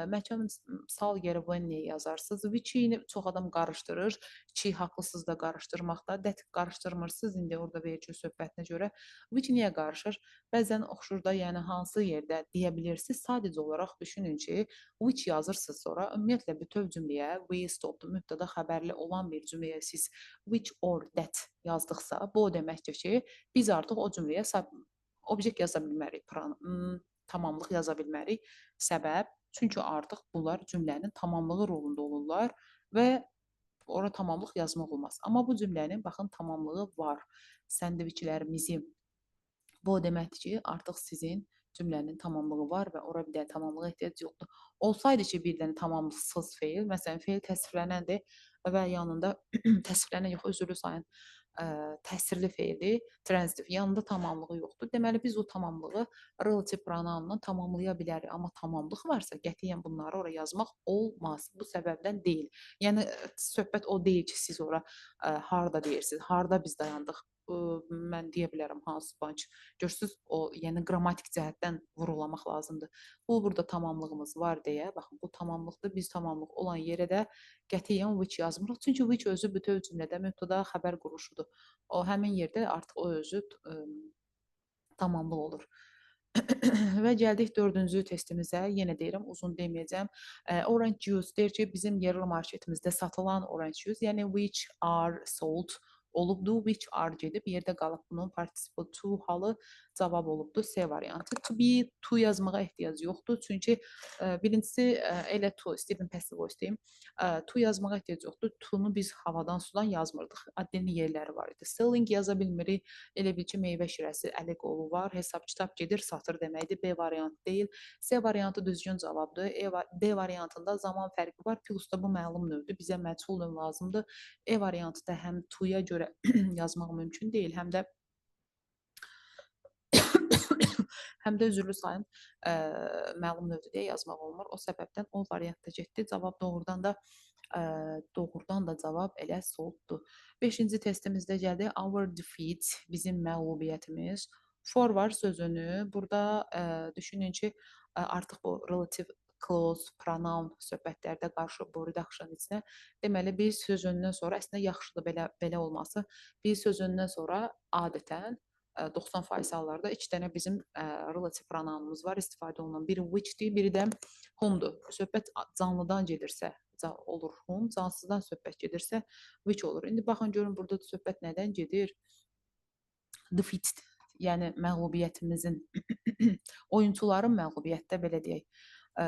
Məkan misal yeri when yazarsınız. Which-i çox adam qarışdırır. Ki haqlısınız da qarışdırmaqda. That qarışdırmırsınız indi orada vergül söhbətinə görə. Which niyə qarışır? Bəzən oxşur da, yəni hansı yerdə deyə bilirsiniz. Sadəcə olaraq düşünün ki, which yazırsınız sonra. Ümumiyyətlə bütöv cümləyə we stopped mübtəda xəbərli olan bir cümləyə siz which or that yazdıqsa, bu o deməkdir ki, biz artıq o cümləyə obyekt yaza bilmərik, tamamlıq yaza bilmərik. Səbəb, çünki artıq bunlar cümlənin tamamlığı rolunda olurlar və ora tamamlıq yazmaq olmaz. Amma bu cümlənin baxın tamamlığı var. Səndviçlərimizi, bu o deməkdir ki, artıq sizin cümlənin tamamlığı var və ora bir dənə tamamlığa ehtiyac yoxdur. Olsaydı ki, bir dənə tamamsız fe'l, məsələn, fe'l təsvirlənəndir və yanında təsvirlənən yox, özürlü sayın təsirli fe'ldir, transitive, yanında tamamlığı yoxdur. Deməli, biz o tamamlığı relative pronounla tamamlaya bilərik. Amma tamamlıq varsa, qətiyyən bunları ora yazmaq olmaz. Bu səbəbdən deyil. Yəni, söhbət o deyil ki, siz ora harda deyirsiniz, harda biz dayandıq. Mən deyə bilərəm hansı bank. Görürsüz, o yəni qrammatik cəhətdən vurğulamaq lazımdır. Bu burada tamamlığımız var deyə, baxın bu tamamlıqdır. Biz tamamlıq olan yerə də qətiyyən which yazmırıq. Çünki which özü bütöv cümlədə mübtəda xəbər quruluşudur. O həmin yerdə artıq o özü tamamlıq olur. Və gəldik dördüncü testimizə. Yenə deyirəm, uzun deməyəcəm. Orange juice deyir ki, bizim yerli marketimizdə satılan orange juice, yəni which are sold olubdu, which are gedib, yerdə qalıb bunun participle to halı cavab olubdu. C variantı. To be, to yazmağa ehtiyac yoxdur. Çünki birincisi elə to, istəyirəm passive voice deyim. To yazmağa ehtiyac yoxdur. To-nu biz havadan, sudan yazmırdıq. Addenin yerləri var idi. Selling yaza bilmirik. Elə bil ki, meyvə şirəsi, əli qolu var. Hesab kitab gedir, satır deməkdir. B variantı deyil. C variantı düzgün cavabdır. D variantında zaman fərqi var. Plus da bu məlum növdür. Bizə məchul növ lazımdır. E variantı da həm to-ya görə yazmaq mümkün deyil, həm də üzrlü sayın məlum növdür deyə yazmaq olmur. O səbəbdən o variantda getdi. Cavab doğrudan da cavab elə solddur. 5-ci testimizdə gəldi. Our defeat, bizim məğlubiyyətimiz. For var sözünü. Burada düşünün ki, artıq bu relative clause, pronoun söhbətlərdə qarşı bu reduction içinə. Deməli, bir sözündən sonra, əslində yaxşıdır belə olması. Bir sözündən sonra adətən 90% hallarda 2 dənə bizim relative pronounumuz var, istifadə olunan. Biri which-dir, biri də whom-dur. Söhbət canlıdan gedirsə, olur whom, cansızdan söhbət gedirsə which olur. İndi baxın görün burada da söhbət nədən gedir? Defeat, yəni məğlubiyyətimizin oyunçuların məğlubiyyətdə belə deyək, ə,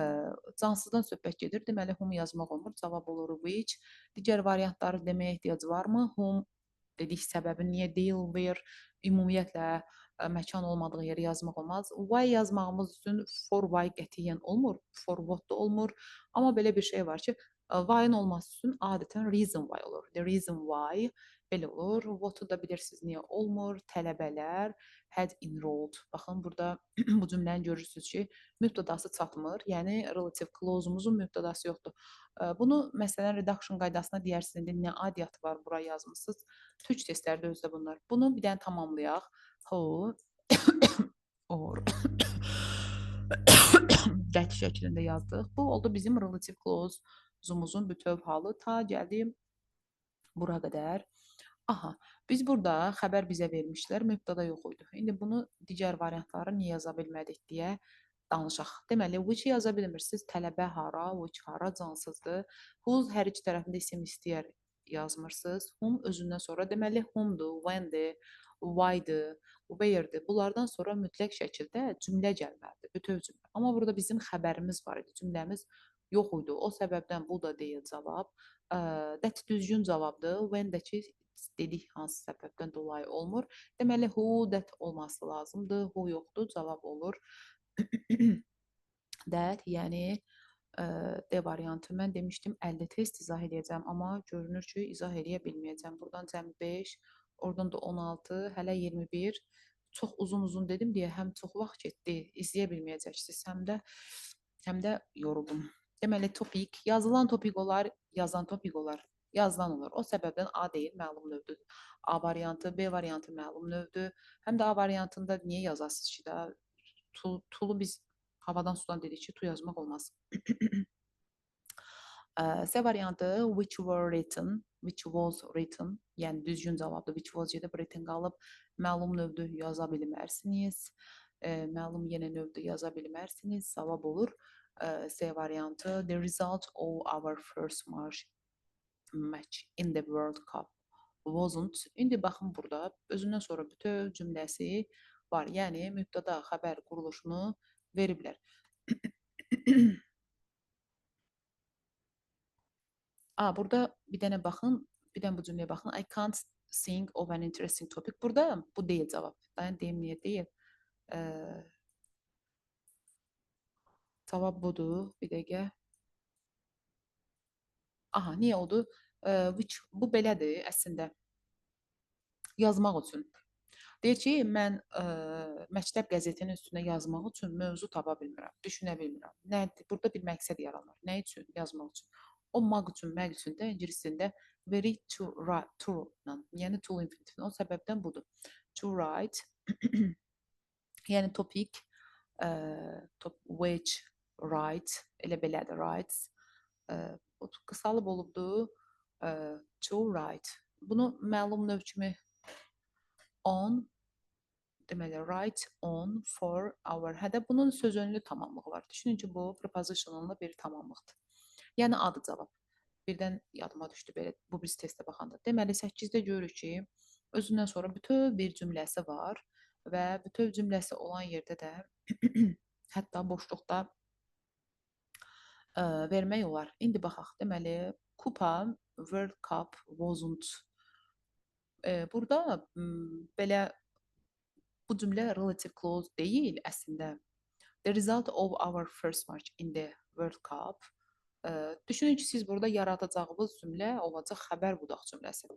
cansızdan söhbət gedir. Deməli whom yazmaq olmur, cavab olur which. Digər variantları deməyə ehtiyac varmı? Whom dedik səbəbi niyə deyil, where ümumiyyətlə məkan olmadığı yeri yazmaq olmaz. Why yazmağımız üçün for why qətiyyən olmur, for what da olmur. Amma belə bir şey var ki, why-ın olması üçün adətən reason why olur. The reason why belə olur. What-u da bilirsiniz niyə olmur. Tələbələr had enrolled. Baxın burada bu cümləni görürsünüz ki, mübtədası çatmır. Yəni relative clause-umuzun mübtədası yoxdur. Bunu məsələn redaction qaydasına deyərsiniz. İndi nə aidiyyatı var bura yazmısınız. Türk testlərdə özdə bunlar. Bunu bir dənə tamamlayaq. Who or qəti şəklində yazdıq. Bu oldu bizim relative clause-umuzun bütöv halı. Ta gəldim bura qədər. Aha, biz burada xəbər bizə vermişlər, mübtəda yox idi. İndi bunu digər variantları niyə yaza bilmədik deyə danışaq. Deməli, which yaza bilmirsiniz. Tələbə hara, which hara cansızdır. Whose hər iki tərəfində isim istəyər yazmırsınız. Whom özündən sonra deməli whomdur, whendir, why'dır, where'dir. Bunlardan sonra mütləq şəkildə cümlə gəlməlidir, bütöv cümlə. Amma burada bizim xəbərimiz var idi, cümləmiz yox idi. O səbəbdən bu da deyil cavab. That düzgün cavabdır. When-dəki dedik hansı səbəbdən dolayı olmur. Deməli who, that olması lazımdır. Who yoxdur, cavab olur. That, yəni D variantı mən demişdim 50 test izah edəcəm, amma görünür ki, izah edə bilməyəcəm. Buradan cəmi 5, oradan da 16, hələ 21. Çox uzun-uzun dedim deyə həm çox vaxt getdi, izləyə bilməyəcəksiniz, həm də yoruldum. Deməli topik, yazılan topik olar, yazan topik olar, yazılan olur. O səbəbdən A deyil, məlum növdür. A variantı, B variantı məlum növdür. Həm də A variantında niyə yazasınız ki da? Tulu biz havadan sudan dedik ki, tu yazmaq olmaz. C variantı which were written, which was written, yəni düzgün cavabdır. Which was gedib written qalıb. Məlum növdür yaza bilmərsiniz. Məlum yenə növdür yaza bilmərsiniz. Cavab olur. C variantı the result of our first match in the World Cup wasn't. İndi baxın burada özündən sonra bütöv cümləsi var. Yəni mübtəda xəbər quruluşunu veriblər. Burada bir dənə baxın, bir dənə bu cümləyə baxın. I can't think of an interesting topic. Burada bu deyil cavab. Dayan deyim niyə deyil. Cavab budur. Bir dəqiqə. Aha, niyə oldu? Which, bu belədir əslində. Yazmaq üçün. Deyir ki, mən məktəb qəzetinin üstünə yazmaq üçün mövzu tapa bilmirəm, düşünə bilmirəm. Nədir? Burada bir məqsəd yaranır. Nə üçün? Yazmaq üçün. O maq üçün, məq üçün də ingiliscində very to ilə, yəni to infinitivin. O səbəbdən budur. To write, yəni topic, which, write, elə belədir, writes. Qısalıb olubdur, to write. Bunu məlum növ kimi on, deməli, write on for our. Hədə bunun sözönlü tamamlığı var. Düşünün ki, bu prepositionunla bir tamamlıqdır. Yəni adı cavab. Birdən yadıma düşdü belə bu biz testə baxanda. Deməli 8-də görürük ki, özündən sonra bütöv bir cümləsi var və bütöv cümləsi olan yerdə də hətta boşluqda vermək olar. İndi baxaq. Deməli, kupa, World Cup wasn't. Burada belə bu cümlə relative clause deyil əslində. The result of our first match in the World Cup. Düşünün ki, siz burada yaradacağınız cümlə olacaq xəbər budaq cümləsi.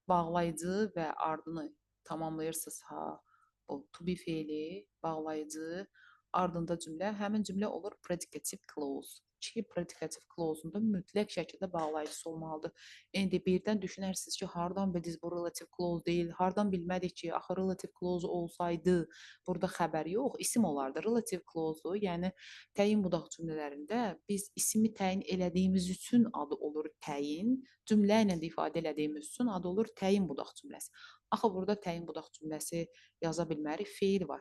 Bağlayıcı və ardını tamamlayırsınızsa, bu to be feili, bağlayıcı, ardında cümlə, həmin cümlə olur predicative clause. Ki, predicative clause-unda mütləq şəkildə bağlayıcısı olmalıdır. İndi birdən düşünərsiniz ki, hardan bildiniz bu relative clause deyil, hardan bilmədik ki, axı relative clause olsaydı, burada xəbər yox, isim olardı. Relative clause-u, yəni təyin budaq cümlələrində biz ismi təyin elədiyimiz üçün adı olur təyin, cümlə ilə də ifadə elədiyimiz üçün adı olur təyin budaq cümləsi. Axı burada təyin budaq cümləsi yaza bilmərik, feil var.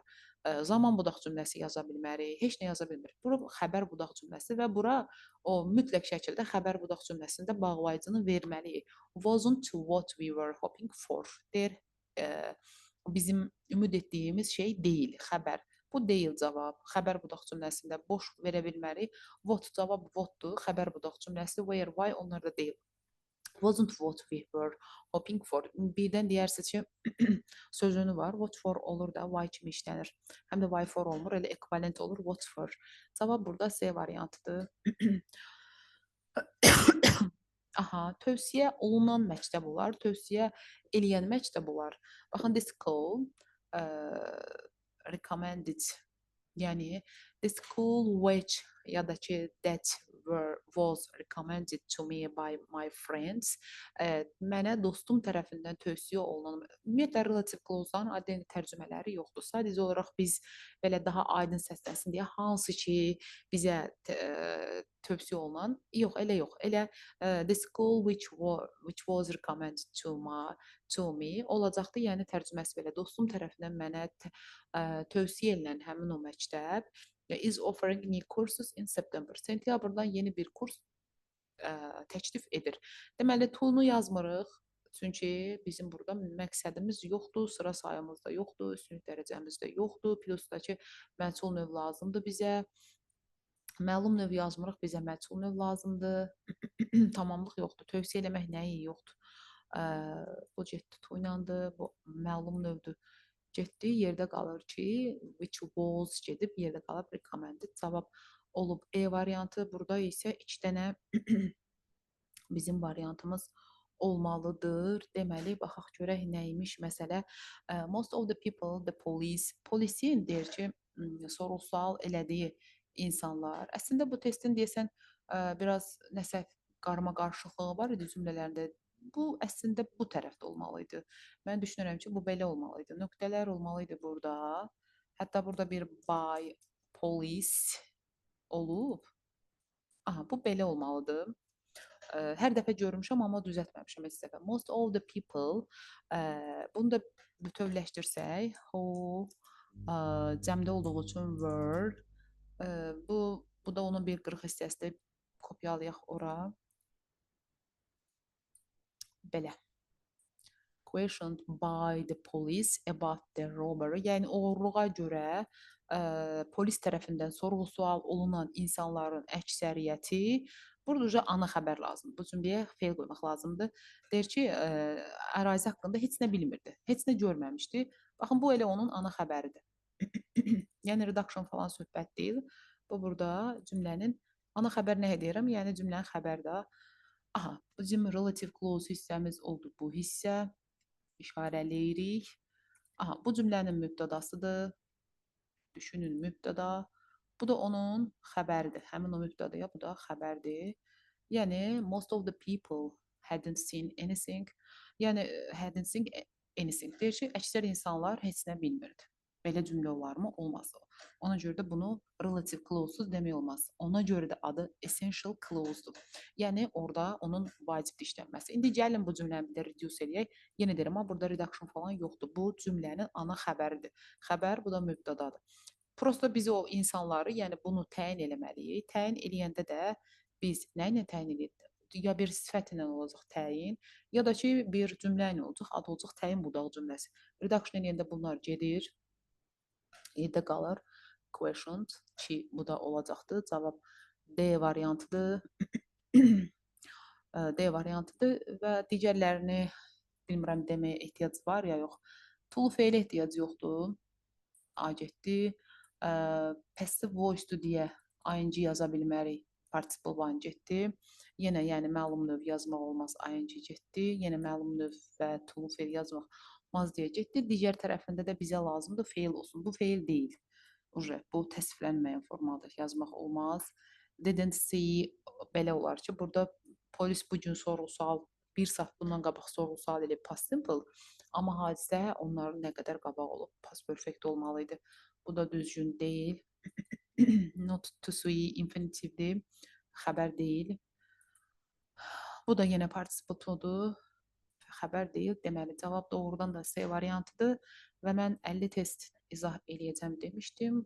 zaman budaq cümləsi yaza bilmərik, heç nə yaza bilmirik. Bura xəbər budaq cümləsi və bura o mütləq şəkildə xəbər budaq cümləsində bağlayıcını verməliyik. Wasn't what we were hoping for. Deyir, bizim ümid etdiyimiz şey deyil, xəbər. Bu deyil cavab. Xəbər budaq cümləsində boş verə bilmərik. What cavab whatdur. Xəbər budaq cümləsi where, why onlar da deyil. Wasn't what we were hoping for. Birdən deyərsiniz ki, sözünü var. What for olur da why kimi işlənir. Həm də why for olmur, elə ekvivalent olur what for. Cavab burada C variantıdır. Aha, tövsiyə olunan məktəb olar, tövsiyə eləyən məktəb olar. Baxın, this school recommended, yəni the school which ya da ki that was recommended to me by my friends, mənə dostum tərəfindən tövsiyə olunan, ümumiyyətlə relative clause-ların aydın tərcümələri yoxdur. Sadəcə olaraq biz belə daha aydın səslənsin deyə hansı ki bizə tövsiyə olunan, yox, elə yox. Elə the school which was recommended to me olacaqdı. Yəni tərcüməsi belə dostum tərəfindən mənə tövsiyə edilən həmin o məktəb is offering new courses in September. Sentyabrdan yeni bir kurs təklif edir. Deməli, to-nu yazmırıq. Çünki bizim burada məqsədimiz yoxdur, sıra sayımız da yoxdur, üstünlük dərəcəmiz də yoxdur. Plus da ki, məchul növ lazımdır bizə. Məlum növ yazmırıq, bizə məchul növ lazımdır. Tamamlıq yoxdur. Tövsiyə eləmək nəyi yoxdur. Bu getdi to ilə, bu məlum növdür. Getdi, yerdə qalır ki, which was gedib, yerdə qalıb recommended. Cavab olub E variantı. Burada isə 2 dənə bizim variantımız olmalıdır. Deməli, baxaq görək nəymiş məsələ. Most of the people, the police, polisin deyir ki, sorğu-sual elədiyi insanlar. Əslində bu testin deyəsən biraz nəsə qarma-qarışıqlığı var idi cümlələrində. Bu əslində bu tərəfdə olmalı idi. Mən düşünürəm ki, bu belə olmalı idi. Nöqtələr olmalı idi burada. Hətta burada bir by police olub. Aha, bu belə olmalıdır. Hər dəfə görmüşəm, amma düzəltməmişəm heç dəfə. Most of the people, bunu da bütövləşdirsək, who cəmdə olduğu üçün were, bu da onun bir qırıq hissəsidir. Kopyalayaq ora. Belə. Questioned by the police about the robbery. Yəni oğurluğa görə polis tərəfindən sorğu-sual olunan insanların əksəriyyəti, burada ana xəbər lazımdır. Bu cümləyə feil qoymaq lazımdır. Deyir ki, ərazi haqqında heç nə bilmirdi, heç nə görməmişdi. Baxın, bu elə onun ana xəbəridir. Yəni redaction falan söhbət deyil. Bu burada cümlənin ana xəbər nə deyirəm? Yəni cümlənin xəbərdə. Aha, bizim relative clause hissəmiz oldu bu hissə. İşarələyirik. Aha, bu cümlənin mübtədasıdır. Düşünün, mübtəda. Bu da onun xəbəridir. Həmin o mübtədaya bu da xəbərdir. Yəni, most of the people hadn't seen anything. Yəni, hadn't seen anything. Deyir ki, əksər insanlar heç nə bilmirdi. Belə cümlə olarmı? Olmaz. Ona görə də bunu relative clause-suz demək olmaz. Ona görə də adı essential clause-dur. Yəni, orada onun vacib işlənməsi. İndi gəlin bu cümləni bir də reduce eləyək. Yenə deyirəm, amma burada redaction falan yoxdur. Bu cümlənin ana xəbəridir. Xəbər, bu da mübtədadır. Prosta biz o insanları, yəni bunu təyin eləməliyik. Təyin eləyəndə də biz nə ilə təyin edirik? Ya bir sifət ilə olacaq təyin, ya da ki, bir cümlə ilə olacaq, ad olacaq təyin budaq cümləsi. Redaction eləyəndə bunlar gedir, yerdə qalır. Questioned ki, bu da olacaqdır. Cavab D variantıdır. D variantıdır və digərlərini bilmirəm deməyə ehtiyac var ya yox. To feilə ehtiyac yoxdur. A getdi. Passive voice-dur deyə ing yaza bilmərik. Participle one getdi. Yenə yəni məlum növ yazmaq olmaz. Ing getdi. Yenə məlum növ və to feil yazmaq olmaz deyə getdi. Digər tərəfində də bizə lazımdır feil olsun. Bu feil deyil. Bu təsdiqlənməyən formadır. Yazmaq olmaz. Didn't see belə olar ki, burada polis bu gün sorğu-sual bir saat bundan qabaq sorğu-sual edib past simple, amma hadisə onların nə qədər qabaq olub past perfect olmalı idi. Bu da düzgün deyil. Not to see infinitivdir. Xəbər deyil. Bu da yenə participle to'dur. xəbər deyil. Deməli, cavab doğrudan da C variantıdır və mən 50 test izah eləyəcəm demişdim.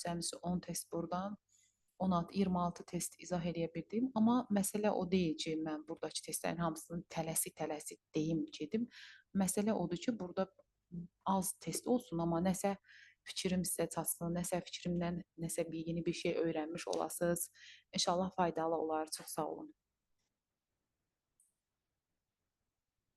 Cəmsi 10 test burdan, 16, 26 test izah eləyə bildim. Amma məsələ o deyil ki, mən buradakı testlərin hamısını tələsi-tələsi deyim gedim. Məsələ odur ki, burada az test olsun, amma nəsə fikrim sizə çatsın, nəsə fikrimdən nəsə bir yeni bir şey öyrənmiş olasınız. İnşallah faydalı olar. Çox sağ olun.